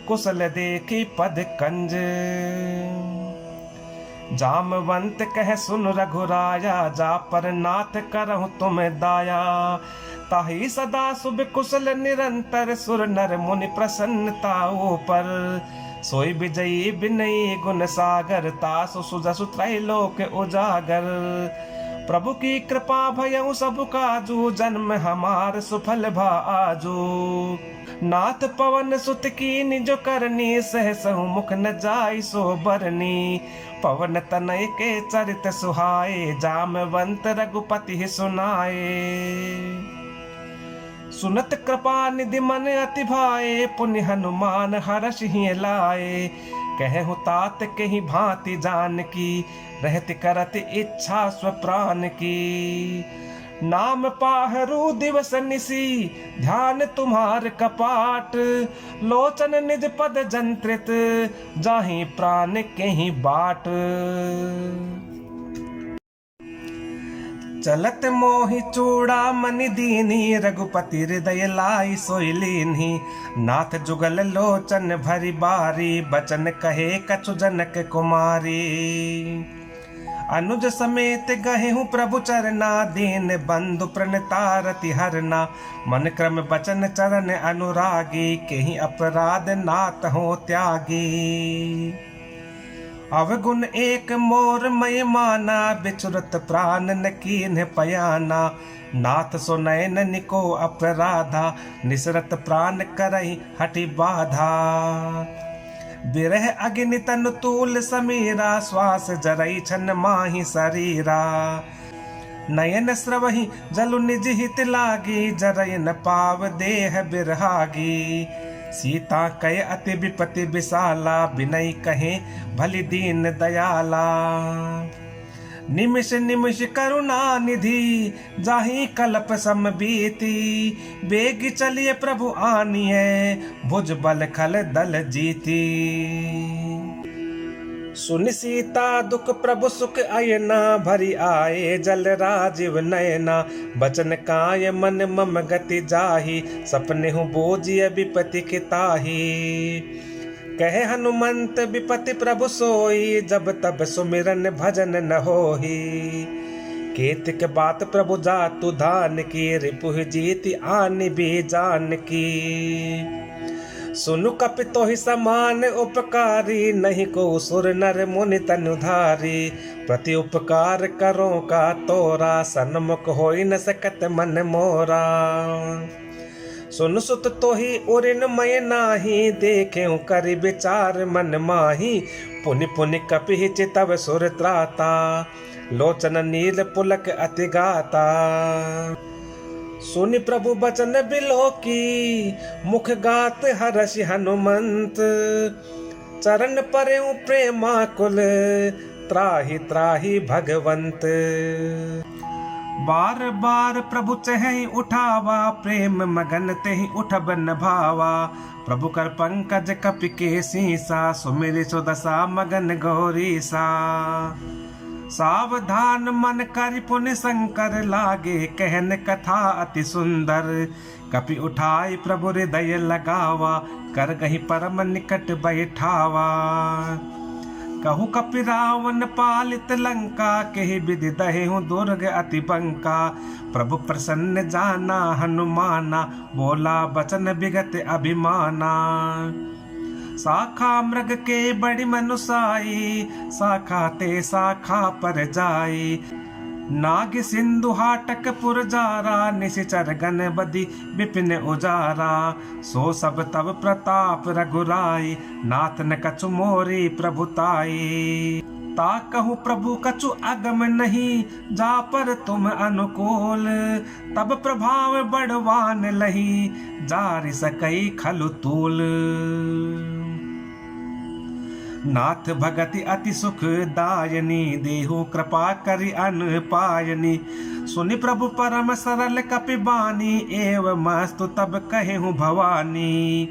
कुशल देखी पद कंज। जामवंत कह सुन रघुराया, जा पर नाथ करहु तुम दाया। ताहि सदा शुभ कुशल निरंतर, सुर नर मुनि प्रसन्नता ऊपर। सोई विजयी विनयी गुण सागर, तासु सुजसु त्रैलोक उजागर। प्रभु की कृपा भयउ सब काजू, जन्म हमार सुफल भा आजू। नाथ पवन सुत की निज करनी, सहसहु मुख न जाई सो बरनी। पवन तनय के चरित सुहाए, जामवंत रघुपति सुनाए। सुनत कृपा निधि मन अति भाए, पुनि हनुमान हर्ष ही लाए। कहु तात के ही भांति जान की, रहत करत इच्छा स्व प्राण की। नाम पाहरू दिवस निसी, ध्यान तुम्हार कपाट। लोचन निज पद जंत्रित, जाहि प्राण के ही बाट। चलत मोहि चूड़ा मनि दीनी, रघुपति हृदय लाई सोई लीन्ही। नाथ जुगल लोचन भरी बारी, बचन कहे कछु जनक कुमारी। अनुज समेत गहेहु प्रभु चरना, दीन बंधु प्रणतारति हरना। मन क्रम बचन चरण अनुरागी, केहि अपराध नाथ हो त्यागी। अवगुण एक मोर मय माना, बिचुरत प्राण न कीन्ह पयाना। नाथ सो नयन निको अपराधा, निसरत प्राण करहि हटि बाधा। बिरह अग्नि तन तूल समीरा, श्वास जरई छन माहि शरीरा। नयन स्रवहि जलु निज हित लागी, जरय न पाव देह बिरहागी। सीता कय अति विपति विशाला, बिनय कहे भली दीन दयाला। निमिष निमिष करुणा निधि जाहि कल्प सम बीती, बेग चलिए प्रभु आनिए भुज बल खल दल जीती। सुन सीता दुख प्रभु सुख अयना, भरी आए जल राजीव नयना। बचन काय मन मम गति जाहि, सपने हूँ बोझिय विपति के ताहि। कहे हनुमंत विपति प्रभु सोई, जब तब सुमिरन भजन न होहि। केतिक बात प्रभु जातु धान की, रिपुह जीति आनि भी जान की। सुनु कपि तोहि समान उपकारी, नहीं को सुर नर मुनि तनुधारी। प्रति उपकार करो का तोरा, सन्मुख होई न सकत मन मोरा। सुन सुत तोहि उरिन मय नाही, देखें करि विचार मन माही। पुनि पुनि कपि चितव सुर त्राता, लोचन नील पुलक अति गाता। सुनि प्रभु बचन बिलो की, मुख गात हर्षि हनुमंत। चरण परेउ प्रेमाकुल, त्राहि त्राहि भगवंत। बार बार प्रभु चहि उठावा, प्रेम मगन तेहि उठब न भावा। प्रभु कर पंकज कपि के सीसा, सुमिरि सुदशा मगन गौरीसा। सावधान मन करि पुनि शंकर लागे, कहन कथा अति सुंदर। कपि उठाई प्रभु हृदय लगावा, कर गही परम निकट बैठावा। कहु कपि रावण पालित लंका, केहि विधि दहेहु दुर्ग अति बंका। प्रभु प्रसन्न जाना हनुमाना, बोला बचन विगत अभिमाना। शाखा मृग के बड़ी मनुसाई, शाखा ते शाखा पर जाई। नाग सिंधु हाटक पुर जारा, निशिचर गण बदी विपिन उजारा। सो सब तब प्रताप रघुराई, नाथ न कछु मोरी प्रभुताई। ता कहूँ प्रभु कछु अगम नहीं, जा पर तुम अनुकूल। तब प्रभाव बढ़वान लही, जारि सकई खलु तूल। नाथ भगति अति सुख दायनी, देहु कृपा करि अन पायनी। सुनि प्रभु परम सरल कपि बानी, एव मस्तु तब कहेहु भवानी।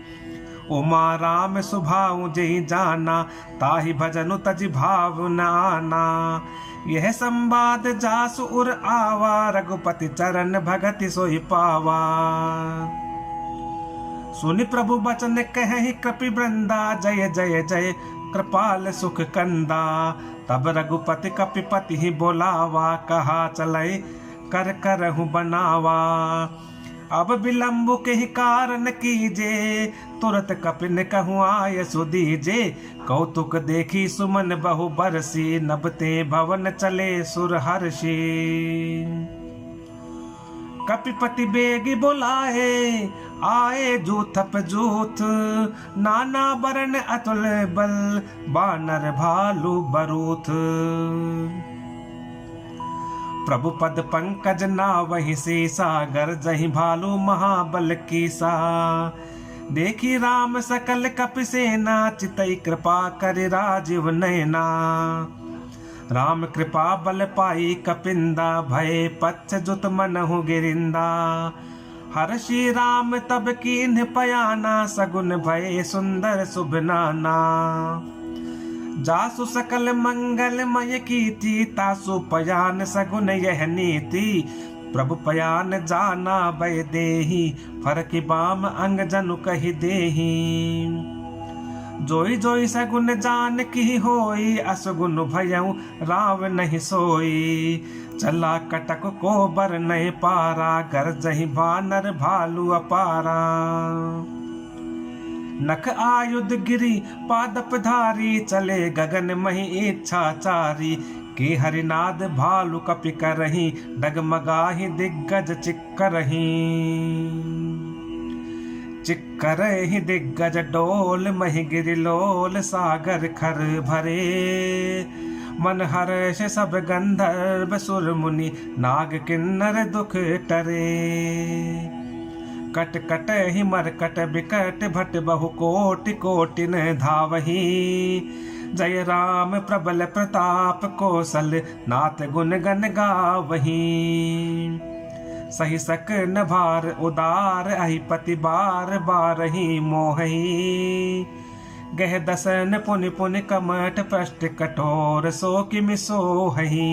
उमा राम सुभाऊ जय जाना, ताहि भजनु तजि भाव न आना। यह संवाद जासु उर आवा, रघुपति चरण भगति सोई पावा। सुनि प्रभु बचन कहि कपि वृंदा, जय जय जय कृपाल सुख कंदा। तब रघुपति कपिपति ही बोलावा, कहा चले कर करहु बनावा। अब विलंब के ही कारण कीजे, तुरत कपिन कहूँ आय सुदीजे। कौतुक देखी सुमन बहु बरसी, नबते भवन चले सुर हर्षि। कपिपति बेगी बोलाए, आए जूथप जूथ। नाना बरन अतुल बल, बानर भालू बरूथ। प्रभु पद पंकज ना वही सीसा, गरजहि भालू महाबल कीसा। देखी राम सकल कपि सेना, चितई कृपा करि राजीव नयना। राम कृपा बल पाई कपिंदा, भय पच्छ जुत मनहु गिरिंदा। हर्षि राम तब कीन्ह पयाना, सगुन भय सुंदर शुभ नाना। जासु सकल मंगलमय कीर्ति, तासु पयान सगुन यह नीति। प्रभु पयान जाना भय देहि, फरकि बाम अंग जनु कहि देहि। जोई जोई सगुन जान की होई, असगुन भयउ राव नहीं सोई। चला कटक को बर नहीं पारा, गरजहि बानर भालू अपारा। नख आयुध गिरी पादप धारी, चले गगन मही इच्छाचारी। के हरिनाद भालू कपि करही, डगमगाहि दिग्गज चिक्करही। चिक्करहि दिग्गज डोल, मही गिरिलोल सागर खर भरे। मन हर्ष सब गंधर्व सुर मुनि, नाग किन्नर दुख टरे। कट कट ही मरकट बिकट भट बहु कोटि कोटि न धावही। जय राम प्रबल प्रताप कौशल नाथ गुण गण गावही। सही सक न भार उदार अहिपति बार बारही मोहही। गह दसन पुनि पुनि कमठ पृष्ठ कठोर सो किमि सोहही।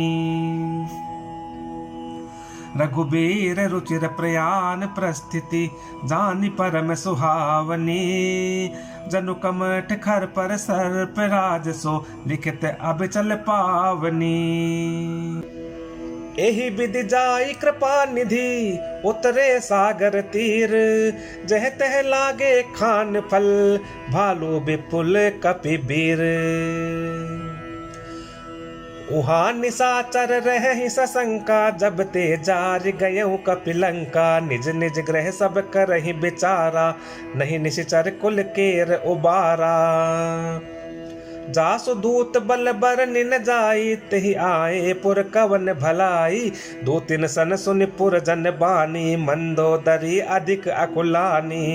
रघुबीर रुचिर प्रयाण प्रस्थिति जानि परम सुहावनी। जनु कमठ खर पर सर्प राज सो लिखित अब चल पावनी। एहि विधि जाई कृपा निधि उतरे सागर तीर। जह तह लागे खान फल भालू विपुल कपिबीर। उहा निशाचर रह सशंका जब ते जार गयऊ कपिलंका। निज निज ग्रह सब करहि बिचारा नहीं निश्चर कुल केर उबारा। जासु दूत बल बर निन जाई तेहि आए पुर कवन भलाई। दो तिन सन सुनि पुर जन बानी मंदोदरी अधिक अकुलानी।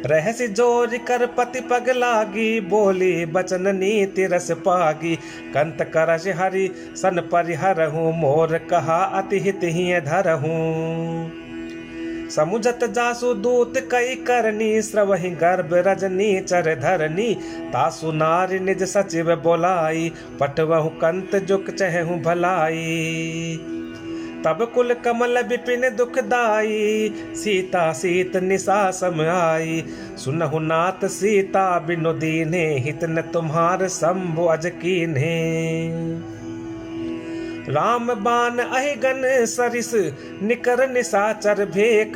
रहसि जोर कर पति पग लागी बोली बचन नीति रस पागी। कंत करश हरि सन परिहरहूँ मोर कहा अति हित ही धरहूँ। समुझत जासु दूत कई करनी श्रवहि गर्भ रजनी चर धरनी। तासु नारी निज सचिव बोलाई पटवहु कंत जुक चहु भलाई। तब कुल कमल विपिन दुखदाई सीता सीत निशा सम आई। सुनहु नाथ सीता बिनु दीन्हे हित न तुम्हार शंभु अज कीन्हे। राम बान अहिगन सरिस निकर निशाचर भेक।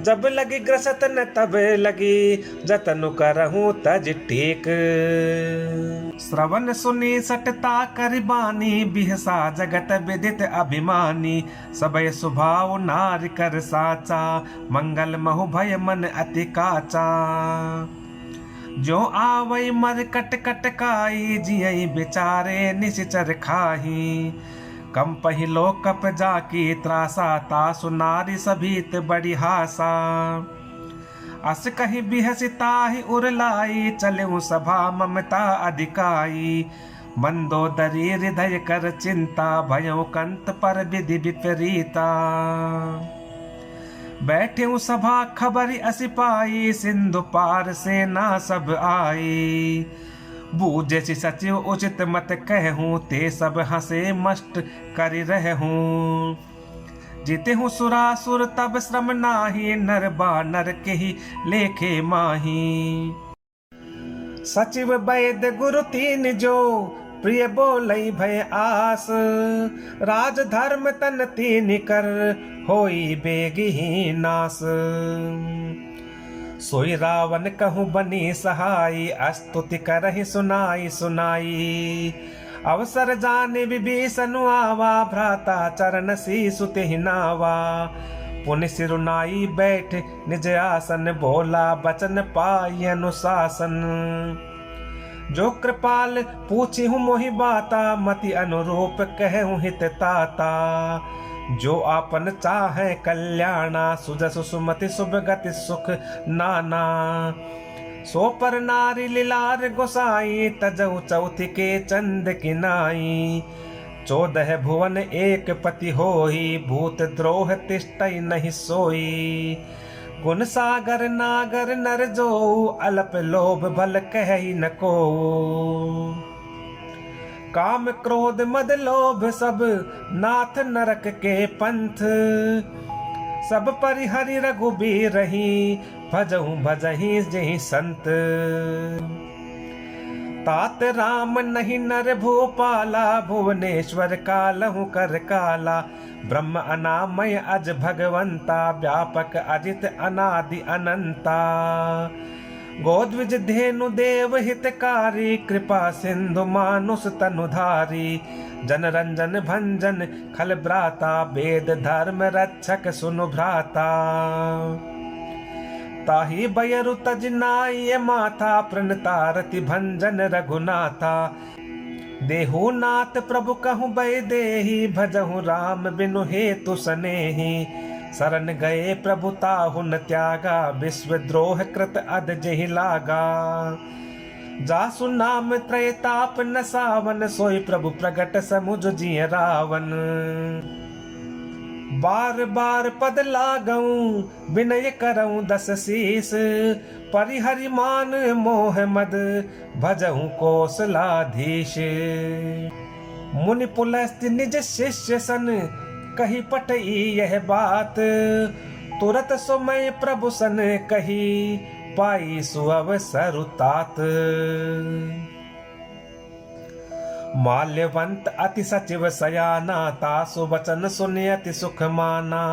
जब लगी ग्रसत न तब लगी जतनु करहूँ तज टेक। श्रवण सुनी सटता करिबानी बिहसा जगत विदित अभिमानी। सबय स्वभाव नार कर साचा मंगल महु भय मन अति काचा। जो आवई मर कट कट काई जियई बेचारे निश्चर खाही। कम पहिलो कप जाकी त्रासा तासु नारी सभीत बड़ी हासा। अस कहीं बिहसिता ही उरलाई चलेऊ सभा ममता अधिकाई। मंदोदरी हृदय कर चिंता भयो कंत पर विधि विपरीता। बैठे सभा खबरी असिपाई सिंधु पार सेना सब आई। बूझे सचिव उचित मत कहूँ ते सब हंसे मस्त करि रहूँ। जीते हूँ सुरासुर तब श्रम नाही नर बानर के ही लेखे माही। सचिव वैद्य गुरु तीन जो प्रिय बोलई भय आस। राज धर्म तन तीन कर होई बेगी नास। सोई रावण कहूँ बनी सहाई अस्तुति करहि सुनाई सुनाई। अवसर जाने विभीषण आवा भ्राता चरण शीसु तेहि नावा। पुनि सिरुनाई बैठ निज आसन बोला बचन पाई अनुशासन। जो कृपाल पूछी हूँ मोहि बाता मति अनुरूप कहूँ हित ताता। जो आपन चाहे कल्याणा सुजसु सुमति शुभ गति सुख नाना। सो पर नारी लीलार गोसाई तजहु चौथी के चंद किनाई। 14 भुवन एक पति होई भूत द्रोह तिष्ठई नहीं सोई। गुण सागर नागर नर जो अल्प लोभ भल कहि न को। काम क्रोध मद लोभ सब नाथ नरक के पंथ। सब परिहरि रघुबीर रही भजहु भजहि जहि संत। तात राम नहीं नर भूपाला भुवनेश्वर कालहु कर काला। ब्रह्म अनामय अज भगवंता व्यापक अजित अनादि अनंता। गोद्विज धेनु देव हितकारी कृपा सिंधु मानुष तनुधारी। जन रंजन भंजन खल भ्राता वेद धर्म रक्षक सुनु भ्राता। ताहि बयरु तज नाय माथा प्रणतारति भंजन रघुनाथा। देहु नाथ प्रभु कहूँ बै देहि भजहु राम बिनु हेतु सनेहि। शरण गए प्रभु ताहु न त्यागा, विश्वद्रोह कृत अध जेहि लागा। जासु नाम त्रयताप न सावन, सोई प्रभु प्रगट समुझ जिय रावण। बार बार पद लागऊं, विनय करऊं दस शीस, परिहरि मान मोह मद, भजऊं कौशलाधीश। मुनि पुलस्त्य निज शिष्य सन, कही पटई यह बात, तुरत सुमय प्रभु सन कही, पाई सुअवसर तात। माल्यवंत अति सचिव सयाना, तासु वचन सुनि अति सुख माना।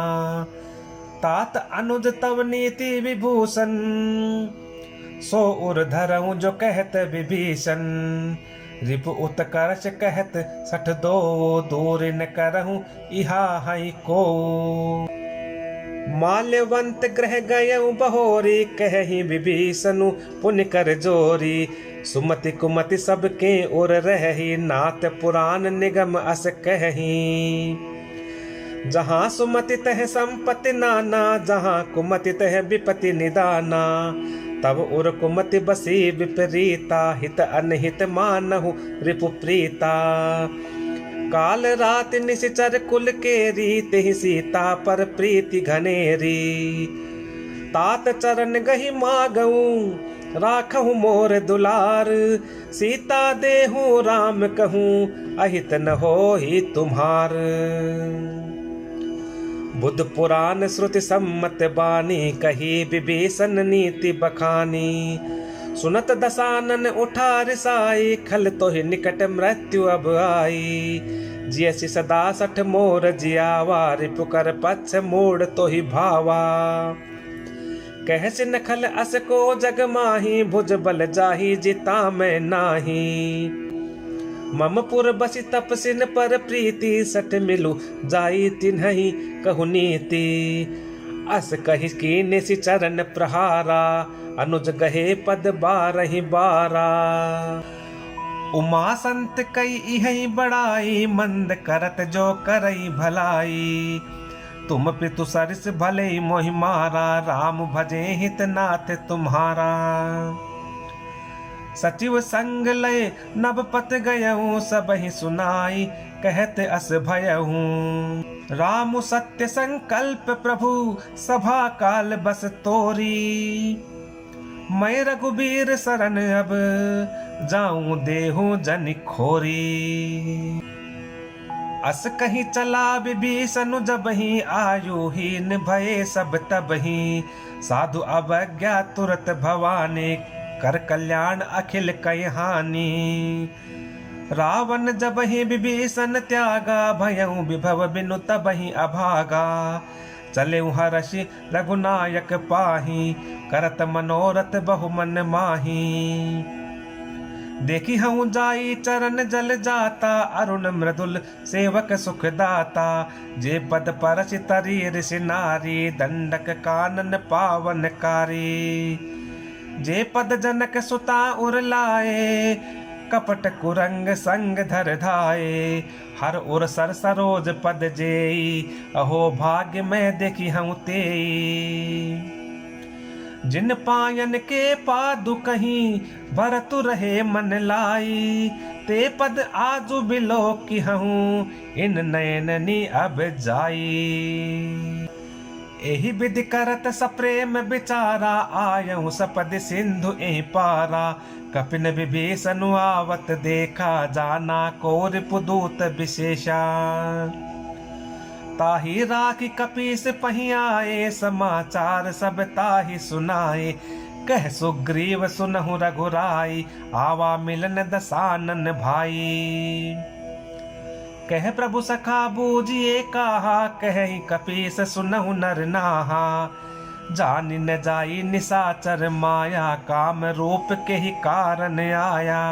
तात अनुज तव नीति विभूषण, सो उर धरऊं जो कहत विभीषण। रिपु उत्कर्ष कहत सठ दो, दूर न करहूं इहा हई को। माल्यवंत ग्रह गयऊं बहोरी, कहि विभीषणु पुनि कर जोरी। सुमति कुमति सबके उर रही, नाथ पुराण निगम अस कही। जहाँ सुमति तह संपत्ति नाना, जहाँ कुमति तह विपति निदाना। तब उर कुमति बसी विपरीता, हित अनहित मानहु रिपु प्रीता। काल रात निश्चर कुल केरी, तेहि सीता पर प्रीति घनेरी। तात चरण गहि मागऊं, राखहु मोर दुलार। सीता देहूं राम कहूं, अहित न होहि तुम्हार। बुद्ध पुराण श्रुति सम्मत बानी, कही विभीषण नीति बखानी। सुनत दसानन उठा रिसाई, खल तोहि निकट मृत्यु अब आई। जियसि सदा सठ मोर जियावा, रिपु कर पक्ष मोड़ तोहि भावा। कहसि नखल अस को जग माही, भुज बल जाही जिता मैं नाही। मम पुर बसि तपसिन पर प्रीति, सठ मिलु जाई तिन्हि कहु नीति। अस कहि कीन्हि चरण प्रहारा, अनुज गहे पद बारहि बारा। उमा संत कई इहि बड़ाई, मंद करत जो करई भलाई। तुम पितु सरिस भले मोहि मारा, राम भजे हित नाथ तुम्हारा। सचिव संग लय नभ पत गयऊं, सबहि सुनाई कहत अस भयऊं। राम सत्य संकल्प प्रभु, सभा काल बस तोरी। मैं रघुबीर शरण अब, जाऊं देहूं जन खोरी। अस कहीं चला विभीषण जबहि, आयुहीन भये सब तबहि। साधु अवज्ञा तुरत भवानी, कर कल्याण अखिल कई हानि। रावण जबहि विभीषण त्यागा, भयऊं विभव बिनु तबहि अभागा। चले हर्षि रघुनायक पाही, करत मनोरथ बहु मन माही। देखी हूँ जाई चरण जल जाता, अरुण मृदुल सेवक सुख दाता। जे पद परस तरी ऋषि नारी, दंडक कानन पावन कारी। जे पद जनक सुता उर लाए, कपट कुरंग संग धर धाये। हर उर सर सरोज पद जेई, अहो भाग्य में देखी हूँ तेई। जिन पायन के पादु कहीं, भरतु रहे मन लाई। ते पद आजु बिलो की हूँ, इन नयननी अब जाई। एहि विधि करत सप्रेम विचारा, आयऊं सपद सिंधु एहि पारा। कपिन विभीषण आवत देखा, जाना को रिपुदूत विशेषा। ताहि राखी कपीस पहियाए, समाचार सब ताहि सुनाए। कह सुग्रीव सुनहु रघुराई, आवा मिलन दसानन भाई। कह प्रभु सखा बूझिए कहा, कहि कपीस सुनहु नर नाहा। जानि न जाई निशाचर माया, काम रूप के ही कारण आया।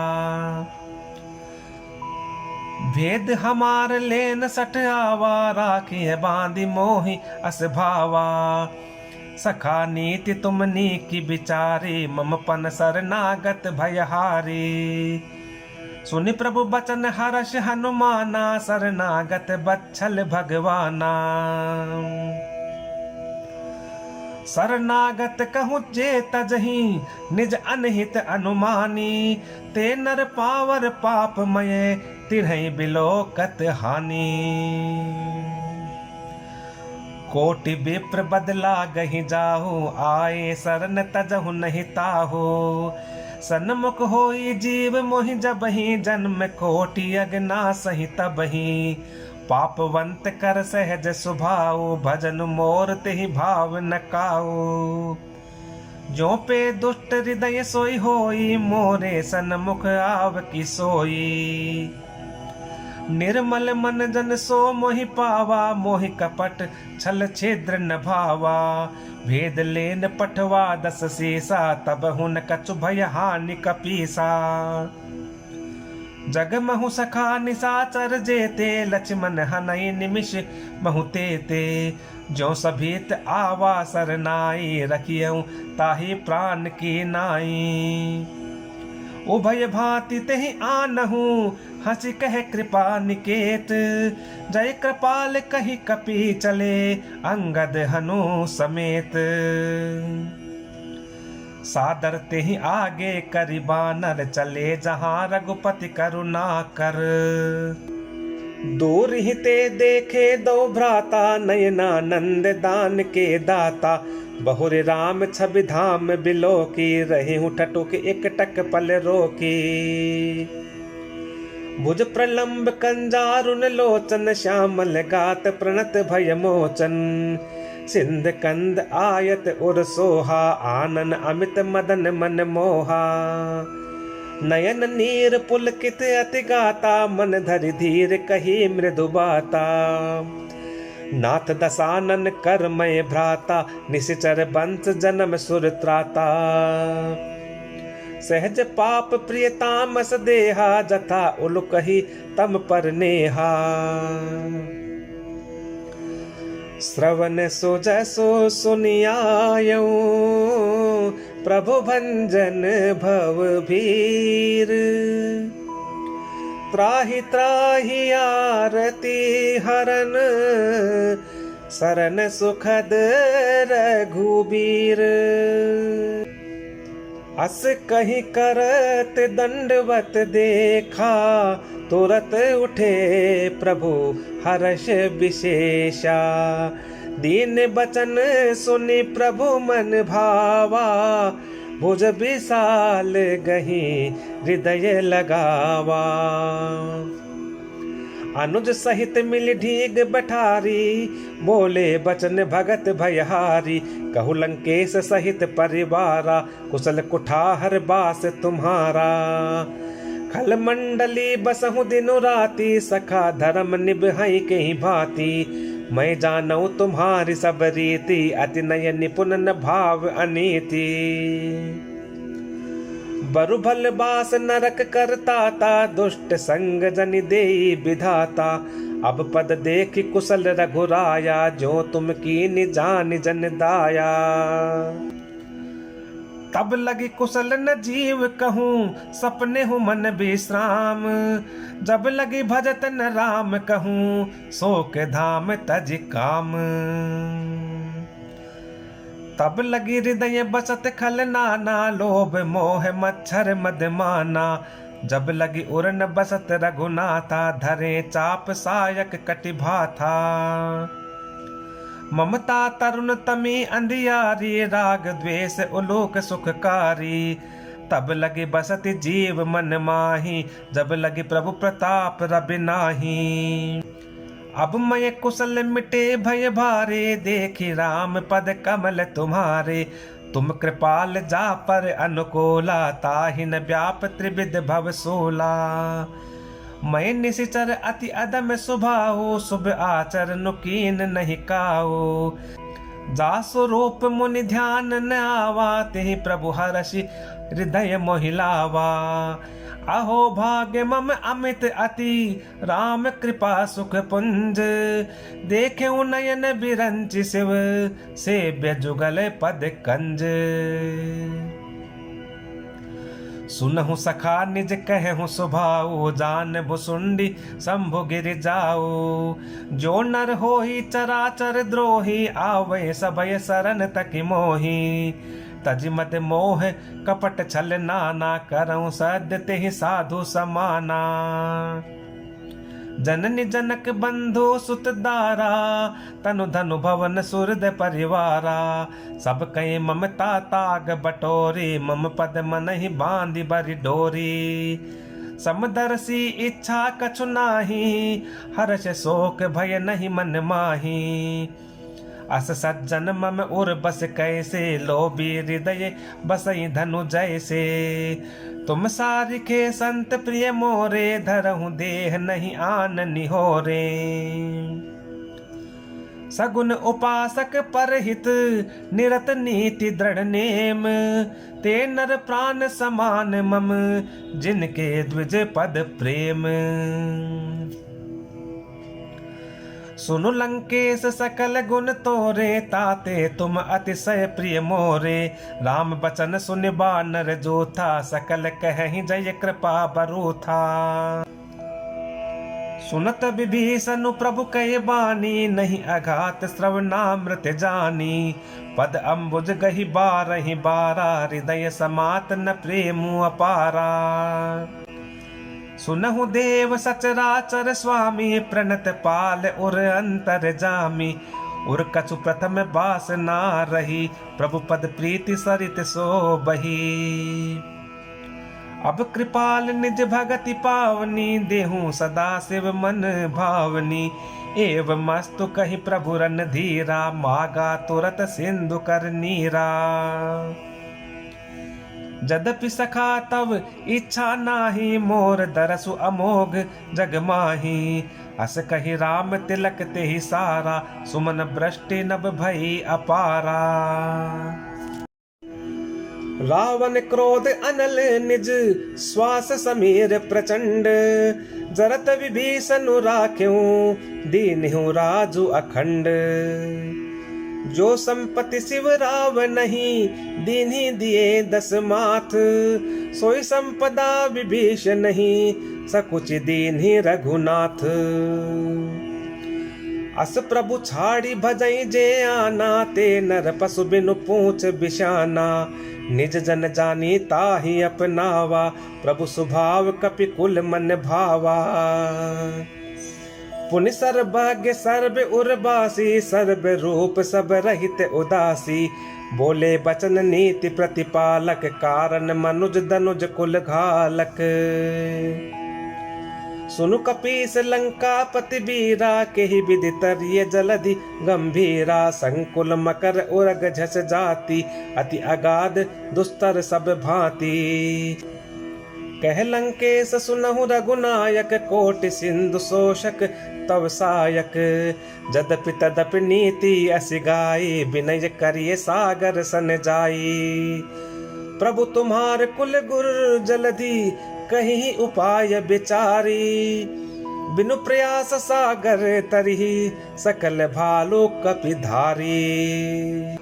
भेद हमार लेन सठ आवा, राखी बांधी मोहि अस भावा। सखा नीति तुमनी की बिचारी, मम पन शरणागत भयहारी। सुनि प्रभु बचन हर्ष हनुमाना, शरणागत बच्छल भगवाना। शरणागत कहूँ जे तजही निज अनहित अनुमानी, ते नर पावर पापमय तिन्है बिलोकत हानि। कोटि विप्र बदला गहि जाहु, आए शरण तजहु नहीं ताहु। सन्मुख होई जीव मोहि जबहि, जन्म कोटि अगना सहि तबहि। पापवंत कर सहज सुभाऊ, भजन मोर तेहि भाव न काऊ। जो पे दुष्ट हृदय सोई होई, मोरे सन्मुख आव की सोई। निर्मल मन जन सो मोहि पावा, मोहि कपट छल छिद्र न भावा। भेद लेन पठवा 10 सीसा, तब हुन कछु भय हानि कपीसा। जग महु सखा निशाचर जेते, लक्ष्मण हनई निमिष महु तेते। जो सभीत आवा सरनाई, रखियऊ ताहि प्राण की नाई। उभय भांति तेहि आनहु, हंसी कह कृपा निकेत। जय कृपाल कही कपि चले, अंगद हनु समेत। सादर तेहि आगे करि बानर, चले जहाँ रघुपति करुणा कर। दूर ही ते देखे दो भ्राता, नयनानंद दान के दाता। बहुर राम छवि धाम बिलोकी, रही हूँ ठटुक एक टक पल रोकी। भुज प्रलंब कंजारुन लोचन, श्यामल गात प्रणत भय मोचन। सिंध कंद आयत उर सोहा, आनन अमित मदन मन मोहा। नयन नीर पुलकित अति गाता, मन धरि धीर कही मृदु बाता। नाथ दसानन करमय भ्राता, निशिचर बंस जन्म सुर त्राता। सहज पाप प्रिय तामस देहा, जथा उलुकहि तम पर नेहा। श्रवण सो जसो सुनियायऊ, प्रभु भंजन भव भीर। त्राहि त्राहि आरती हरन, शरण सुखद रघुबीर। अस कहीं करत दंडवत देखा, तुरत उठे प्रभु हर्ष विशेषा। दीन बचन सुनि प्रभु मन भावा, भुज विशाल गही हृदय लगावा। अनुज सहित मिल ढीग बठारी, बोले बचन भगत भयहारी। कहु लंकेश सहित परिवारा, कुशल कुठार बास तुम्हारा। खल मंडली बसहु दिनु राती, सखा धर्म निभहि के भांति। मैं जानऊ तुम्हारी सब रीति, अति नय निपुण न भाव अनीति। बरु भल बास नरक करता ता, दुष्ट संग जनि देई विधाता। अब पद देख कुशल रघुराया, जो तुम कीन जान जन दाया। तब लगी कुशल न जीव कहूँ, सपने हूँ मन विश्राम। जब लगी भजत न राम कहूँ, शोक धाम तज काम। तब लगी हृदय बसत खल नाना, लोभ मोह मच्छर मदमाना। जब लगी उरन बसत रघुनाथा, धरे चाप सायक कटिभा था। ममता तरुण तमी अंधियारी, राग द्वेष उलोक सुखकारी। तब लगी बसत जीव मन माही, जब लगी प्रभु प्रताप रवि नाही। अब मैं कुशल मिटे भय भारे, देखी राम पद कमल तुम्हारे। तुम कृपाल जा पर अनुकूला, ताहि न व्याप त्रिविध भव सोला। मैं निशिचर अति अदम स्वभाव, शुभ आचरण कीन नहीं काऊ। जासु रूप मुनि ध्यान न आवा, तेहि प्रभु हर्षि हृदय मोहिलावा। अहो भाग्य मम अमित अति, राम कृपा सुख पुंज। देखे नयन बिरंच शिव, सेव्य जुगल पद कंज। सुनहु सखा निज कहूँ सुभाऊ, जान भुसुंडी शंभु गिर जाओ। जो नर होई चराचर द्रोही, आवे सबय शरण तक मोही। तज मद मोह कपट छल नाना, करऊँ सद्य तेहि साधु समाना। जननी जनक बंधु सुत दारा, तनु धनु भवन सुहृद परिवारा। सब कहीं ममता ताग बटोरी, मम पद मन ही बांधी बरी डोरी। समदर्शी इच्छा कछु नाही, हर्ष शोक भय नहीं मन माही। अस सज्जन मम उर बस कैसे, लोभी हृदय बसई धनु जैसे। तुम सारिखे संत प्रिय मोरे, धरहु देह नहीं आन निहोरे। सगुन उपासक परहित, निरत नीति दृढ़ नेम। ते नर प्राण समान मम, जिनके द्विज पद प्रेम। सुनु लंकेश सकल गुण तोरे, ताते तुम अतिशय प्रिय मोरे। राम बचन सुनि बानर जो था, सकल कहि जय कृपा बरु था। सुनत विभीषण प्रभु कह बानी, नहीं अघात श्रवणामृत जानी। पद अम्बुज गहि बारहि बारा, हृदय समात न प्रेमु अपारा। सुनहु देव सचराचर स्वामी, प्रणत पाल उर अंतर जामी। उर कछु प्रथम बास ना रही, प्रभु पद प्रीति सरित सो बही। अब कृपाल निज भगति पावनी, देहूं सदा शिव मन भावनी। एवं मस्तु कहि प्रभु रन धीरा, मागा तुरत सिंधु कर नीरा। जदपि सखा तव इच्छा नाही, मोर दरसु अमोघ जग माही। अस कहि राम तिलक तेहि सारा, सुमन वृष्टि नभ भई अपारा। रावण क्रोध अनल निज, श्वास समीर प्रचंड। जरत विभीषण राख्यूं, दीन्हु राजु अखंड। जो संपत्ति शिव राव नहीं, दीन्ही दिए दस माथ। सोई संपदा विभीषण नहीं, सकुच दीन्ही रघुनाथ। अस प्रभु छाड़ी भजई जे आना, ते नर पशु बिनु पूछ बिशाना। निज जन जानी ताहि अपनावा, प्रभु स्वभाव कपि कुल मन भावा। पुनि सर्वज्ञ सर्व उर्वासी, सर्व रूप सब रहित उदासी। बोले बचन नीति प्रतिपालक, कारण मनुज दनुज कुल घालक। सुनु कपीस लंकापति वीरा, केहि विधि तरिय जलधि गंभीरा। संकुल मकर उरग झस जाति, अति अगाध दुस्तर सब भांति। कह लंकेश सुनहु रघुनायक, कोटि सिंधु शोषक तव सायक। जदपि तदपि नीति असि गाई, विनय करिए सागर सन जाई। प्रभु तुम्हार कुल गुर जलधि, कहीं उपाय विचारी। बिनु प्रयास सागर तरही, सकल भालो कपि धारी।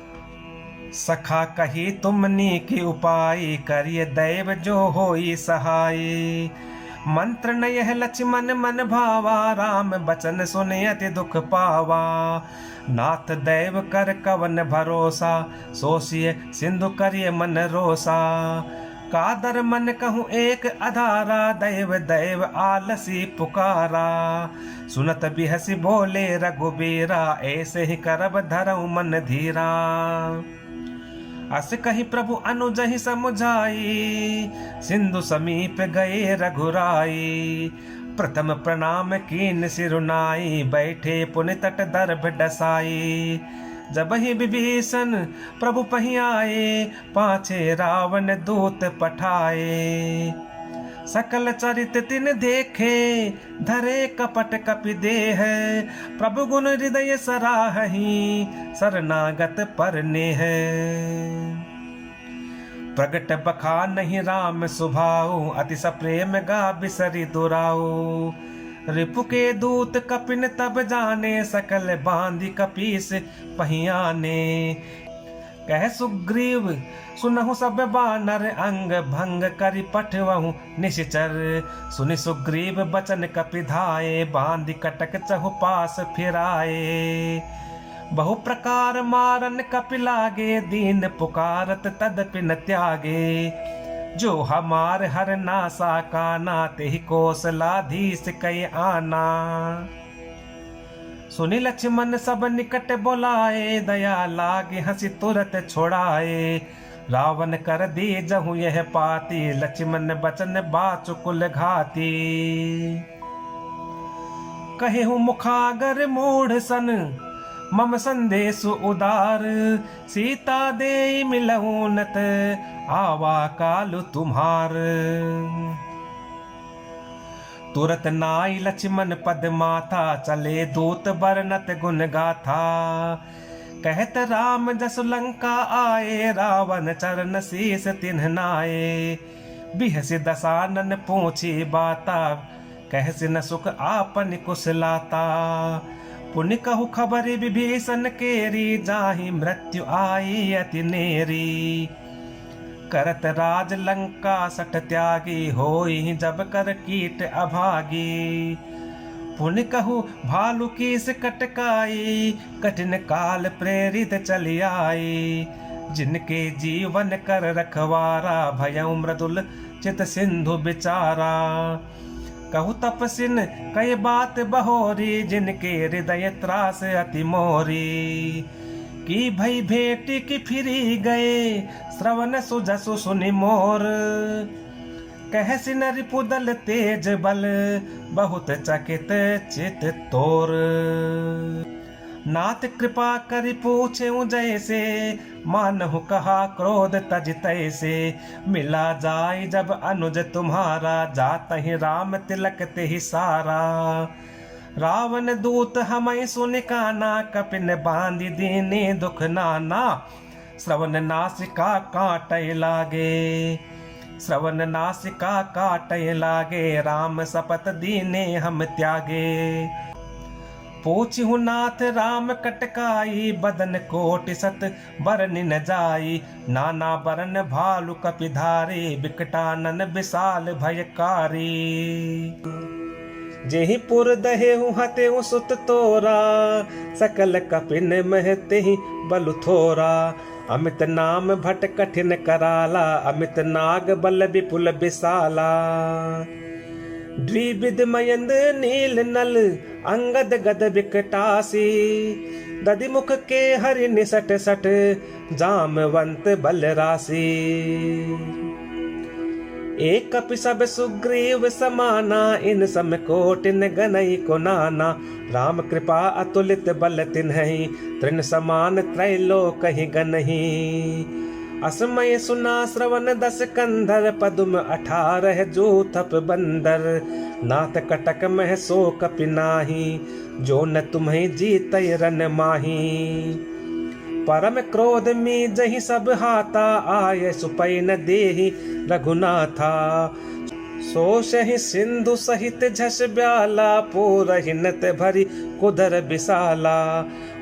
सखा कही तुमनी की उपाय, करिय दैव जो होई सहाय। मंत्र न यह लक्ष्मण मन भावा, राम बचन सुने अति दुख पावा। नाथ दैव कर कवन भरोसा, सोसिय सिंधु करिय मन रोसा। कादर मन कहूँ एक अधारा, दैव दैव आलसी पुकारा। सुनत बिहसी बोले रघुबीरा, ऐसे ही करब धरऊ मन धीरा। अस कही प्रभु अनुजहि समुझाई, सिंधु समीप गए रघुराई। प्रथम प्रणाम कीन सिरुनाई, बैठे पुनि तट दर्भ डसाई। जब ही विभीषण प्रभु पही आए, पाछे रावण दूत पठाए। सकल चरित तिन देखे, धरे कपट कपि देह। प्रभु गुण हृदय सराहहि, शरणागत पर नेह। प्रगट बखा नहीं राम सुभाऊ, अति सप्रेम गा बिसरि दुराऊ। रिपु के दूत कपिन तब जाने, सकल बांधि कपीस पहियाने। कह सुग्रीव सुनहु सब बानर अंग भंग करि पठवहु निश्चर। सुनि सुग्रीव बचन कपिधाए बांधि कटक चहुपास फिराए। बहु प्रकार मारन कपि लागे दीन पुकारत तदपि न त्यागे। जो हमार हर नासा काना तेहि कौशलाधीश कई आना। सुनि लक्ष्मण सब निकट बोलाए दया लागे हंसी तुरत छोड़ाए। रावण कर दी जहु यह पाती लक्ष्मण बचन बाचुकुल घाती। कहेहु मुखागर मूढ़ सन मम संदेश उदार। सीता दे मिलहु नत आवा काल तुम्हार। तुरत नाई लक्ष्मण पद माथा चले दूत बरनत गुण गाथा। कहत राम जसु लंका आए रावण चरण शीस तिन्ह नाए। बिहसि दसानन पूछी बाता कहसि न सुख आपन कुशलाता। पुनि कहु खबर विभीषण केरी जाहि मृत्यु आई अति नेरी। करत राज लंका सठ त्यागी होई जब कर कीट अभागी। पुनि कहु भालु कीस कटकाई कठिन काल प्रेरित चली आई। जिनके जीवन कर रखवारा भयउ मृदुल चित सिंधु बिचारा। कहु तपसिन कई बात बहोरी जिनके हृदय त्रास अति मोरी। की भई भेटी की फिरी गए श्रवण सुजसु सुनि मोर। कहसि न रिपुदल तेज बल बहुत चकित चित तोर। नाथ कृपा करि पूछेउ जैसे मानहु कहा क्रोध तज तैसे। मिला जाय जब अनुज तुम्हारा जातहि राम तिलक तेहि सारा। रावण दूत हमई सुनि काना कपिन बांधि दीने दुख नाना। श्रवण नासिका काटय लागे श्रवण नासिका काटय लागे। राम सपत दीने हम त्यागे। पूछहु नाथ राम कटकाई बदन कोटि सत बरनि न जाई। नाना बरन भालु कपिधारे बिकटानन विशाल भयकारी। जेहि पुर दहेहु हतेहु सुत तोरा सकल कपिन मह तेहि बलु थोरा। अमित नाम भट कठिन कराला अमित नाग बल विपुल विशाला। द्विविध मयंद नील नल अंगद गद विकटासी। दधिमुख के हरि निसट सट जामवंत बल राशि। एक कपि सब सुग्रीव समाना इन सम कोटिन गनई को नाना। राम कृपा अतुलित बल तिन्हि तृण समान त्रैलोक ही गनहि। असमय सुना श्रवण दस कंधर पदुम 18 जूथप बंदर। नाथ कटक मह सो कपि नाही जो न तुम्हें जीतय रन माही। परम क्रोध में जहि सब हाथा आय सुपै न देहि रघुनाथा। सोषहि सिंधु सहित झस ब्याला पूरहिनत भरी कुदर विशाला।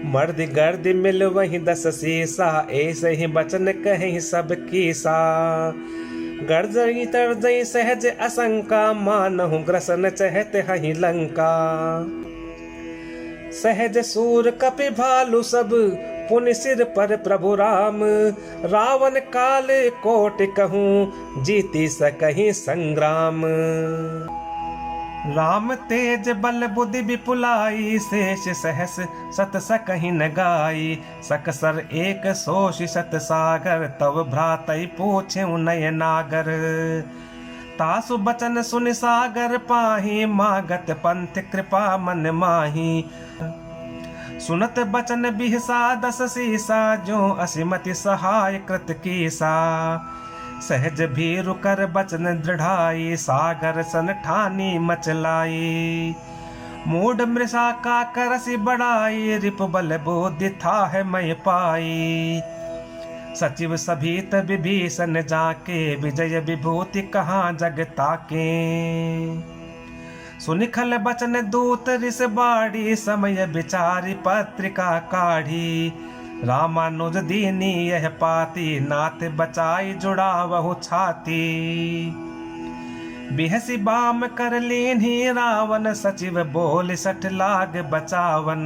मर्द गर्द मिल वही 10 सीसा ऐसे ही बचन कहीं सब कीसा। गर्जई तर्जई सहज असंका मानहु ग्रसन चहत हहि लंका। सहज सूर कपि भालु सब पुनि सिर पर प्रभु राम। रावण काल कोटि कहूँ जीति सकहि संग्राम। राम तेज बल बुद्धि विपुलाई शेष सहस सत सकहि न गाई। सकसर एक सोषि सत सागर तव भ्रातै पूछेउ नय नागर। तासु बचन सुनि सागर पाही मागत पंथ कृपा मन माही। सुनत बचन बिहसा 10 सीसा जो असिमति सहाय कृत कीसा। सहज भीरु कर बचन दृढ़ाई सागर सन ठानी मचलाई। मूढ़ मृषा का करसि बढ़ाई रिपु बल बुद्धि थाह मय पाई। सचिव सभीत विभीषण जाके विजय विभूति कहाँ जग ताके। सुनिखल बचन दूत रिस बाड़ी समय विचारी पत्रिका काढ़ी। रामानुज दीनी यह पाती, नाथ बचाई जुड़ा वहु छाती। बिहसी बाम कर लीन्ही रावण, सचिव बोल सठ लाग बचावन।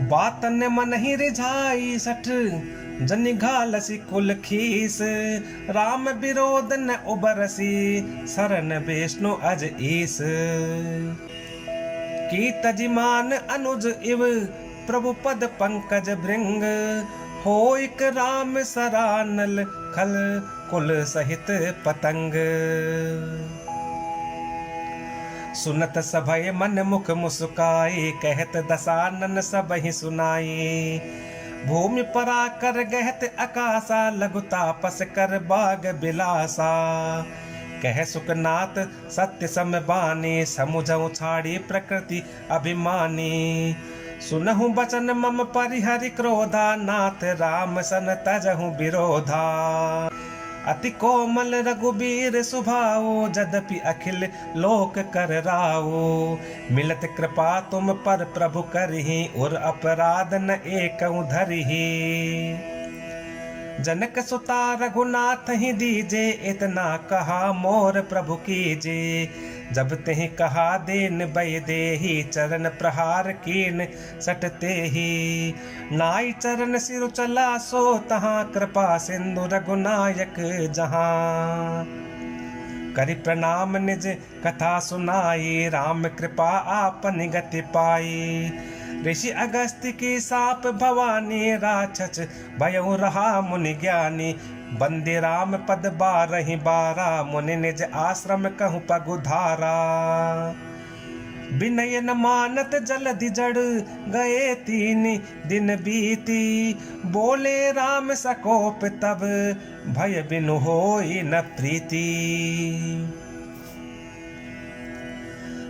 बातन मन ही रिझाई सठ, जनि घालसी कुल खीस। राम विरोध न उबरसी, शरण विष्णु अज ईस। की तजिमान अनुज इव, प्रभु पद पंकज भृंग। होइक राम सरानल, खल कुल सहित पतंग। सुनत सभय मन मुख मुस्काई, कहत दसानन सबहि सुनाई। भूमि परा कर गहत आकाशा, लघु तापस कर बाग बिलासा। कह सुखनाथ सत्य सम बानी, समुझऊ छाड़ी प्रकृति अभिमानी। सुनहु बचन मम परिहरि क्रोधा, नाथ राम सन तजहु विरोधा। अति कोमल रघुबीर सुभाओ, जदपि अखिल लोक कर राओ। मिलत कृपा तुम पर प्रभु करहि, और अपराध न एकहु धरिहि। जनक सुता रघुनाथ ही दीजे, इतना कहा मोर प्रभु कीजे। जब तेहि कहा देन बय देहि, चरण प्रहार कीन सटते ही। नाई चरण सिर चला सो तहाँ, कृपा सिंधु रघुनायक जहाँ। करि प्रणाम निज कथा सुनाई, राम कृपा आपन गति पाई। ऋषि अगस्त्य की साप भवानी, राक्षस भयउ रहा मुनि ज्ञानी। बंदे राम पद बारहि बारा, मुनि निज आश्रम कहु पगुधारा। विनय न मानत जलधि जड़, गए 3 दिन बीती। बोले राम सकोप तब, भय बिनु होई न प्रीति।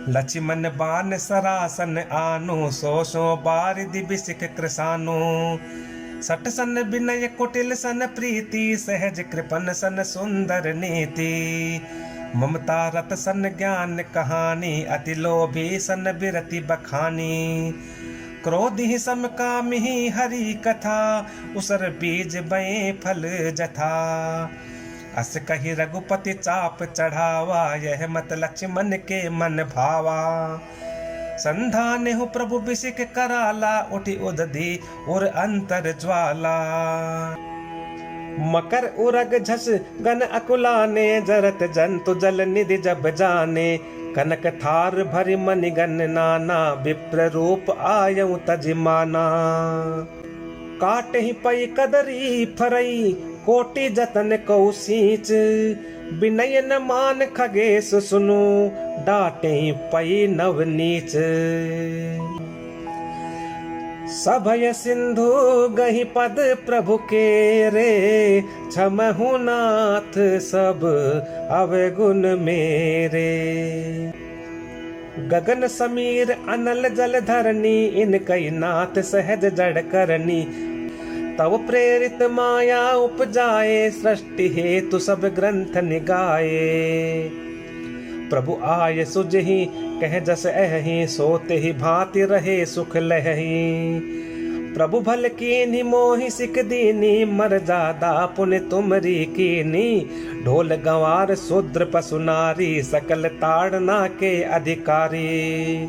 लक्ष्मण बान सरासन आनु, सो बारिधि बिसिक कृसानु। सठ सन विनय कुटिल सन प्रीति, सहज कृपन सन सुंदर नीति। ममता रत सन ज्ञान कहानी, अति लोभी सन बिरति बखानी। क्रोधि सम कामहि हरि कथा, उसर बीज बए फल जथा। अस कही रघुपति चाप चढ़ावा, यह मत लक्ष्मण के मन भावा। संधाने हो प्रभु बिसिक कराला, उठी उदधि और अंतर ज्वाला। मकर उरग झस गन अकुलाने, जरत जंतु जल निधि जब जाने। कनक थार भरि मणिगन नाना, विप्र रूप आयउ तजिमाना। काटहि पई कदरी फरई, कोटि जतन कौ सींच। विनय न मान खगेश सुनु, डांटे पई नव नीच। सभय सिंधु गहि पद प्रभु के रे, क्षमहु नाथ सब अवगुण मेरे। गगन समीर अनल जल धरनी, इनकई नाथ सहज जड़ करनी। तव प्रेरित माया उपजाए, सृष्टि हेतु सब ग्रंथ निगाए। प्रभु आय सुजहि कह जस अहि, सोते ही भांति रहे सुख लहहि। प्रभु भल कीन्ही मोहि सिख दीनी, मर्यादा पुण्य तुमरी कीनी। ढोल गंवार शूद्र पशु नारी, सकल ताड़ना के अधिकारी।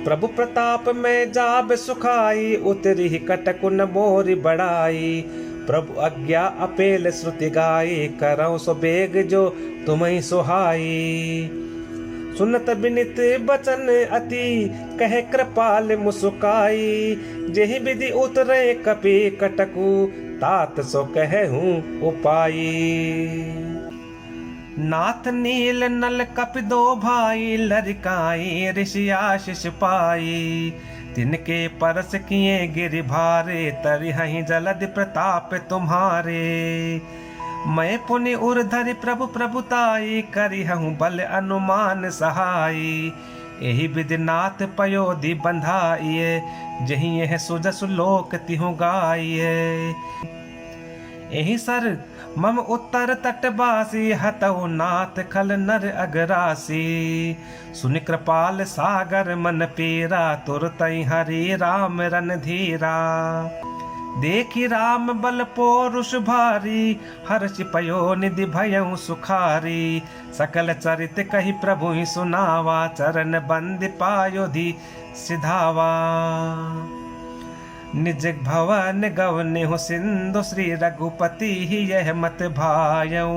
प्रभु प्रताप में जाब सुखाई, उतरी कटकु न मोरी बढ़ाई। प्रभु आज्ञा अपेल श्रुति गाई, करऊं सो बेग जो तुम्हें सुहाई। सुनत बिनित बचन अति, कह कृपाल मुस्काई। जेहि विधि उतरे कपि कटकु, तात सो कहूँ उपाई। नाथ नील नल कपि दो भाई, लरिकाई ऋषि आशीष पाई। तिनके परस किए गिरि भारे, तरिहहि जलधि प्रताप तुम्हारे। मैं पुनि उर्धरि प्रभु प्रभुताई, करिहु बल अनुमान सहाई। एहि विधि नाथ पयोधि बंधाइए, जहि यह सुजसु लोक तिहु गाइए। एहि सर मम उत्तर तटवासी हतौ नाथ खल नर अगरासी। सुनि कृपाल सागर मन पीरा तुरतै हरि राम रणधीरा। देखि राम बल पौरुष भारी हर्ष पयो निधि भयउ सुखारी। सकल चरित कहि प्रभु ही सुनावा चरण बंद पायोधि सिधावा। निज भवन गवने हो सिंधु श्री रघुपति ही यह मत भायऊ।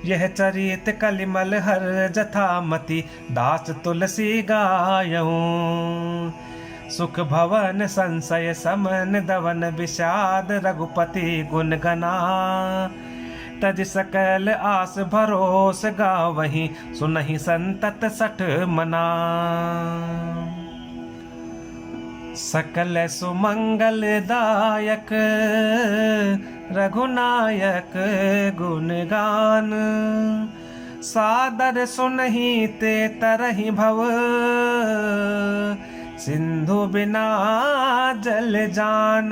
यह चरित कलिमल हर जथामति दास तुलसी गायऊ। सुख भवन संशय समन दवन विषाद रघुपति गुण गना। तज सकल आस भरोस गावहीं सुनहि संतत सठ मना। सकल सुमंगल दायक रघुनायक गुण गान। सादर सुनहि ते तरहि भव सिंधु बिना जल जान।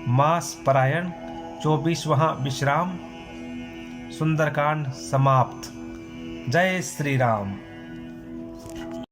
मास परायण 24वां विश्राम। सुंदरकांड समाप्त। जय श्री राम।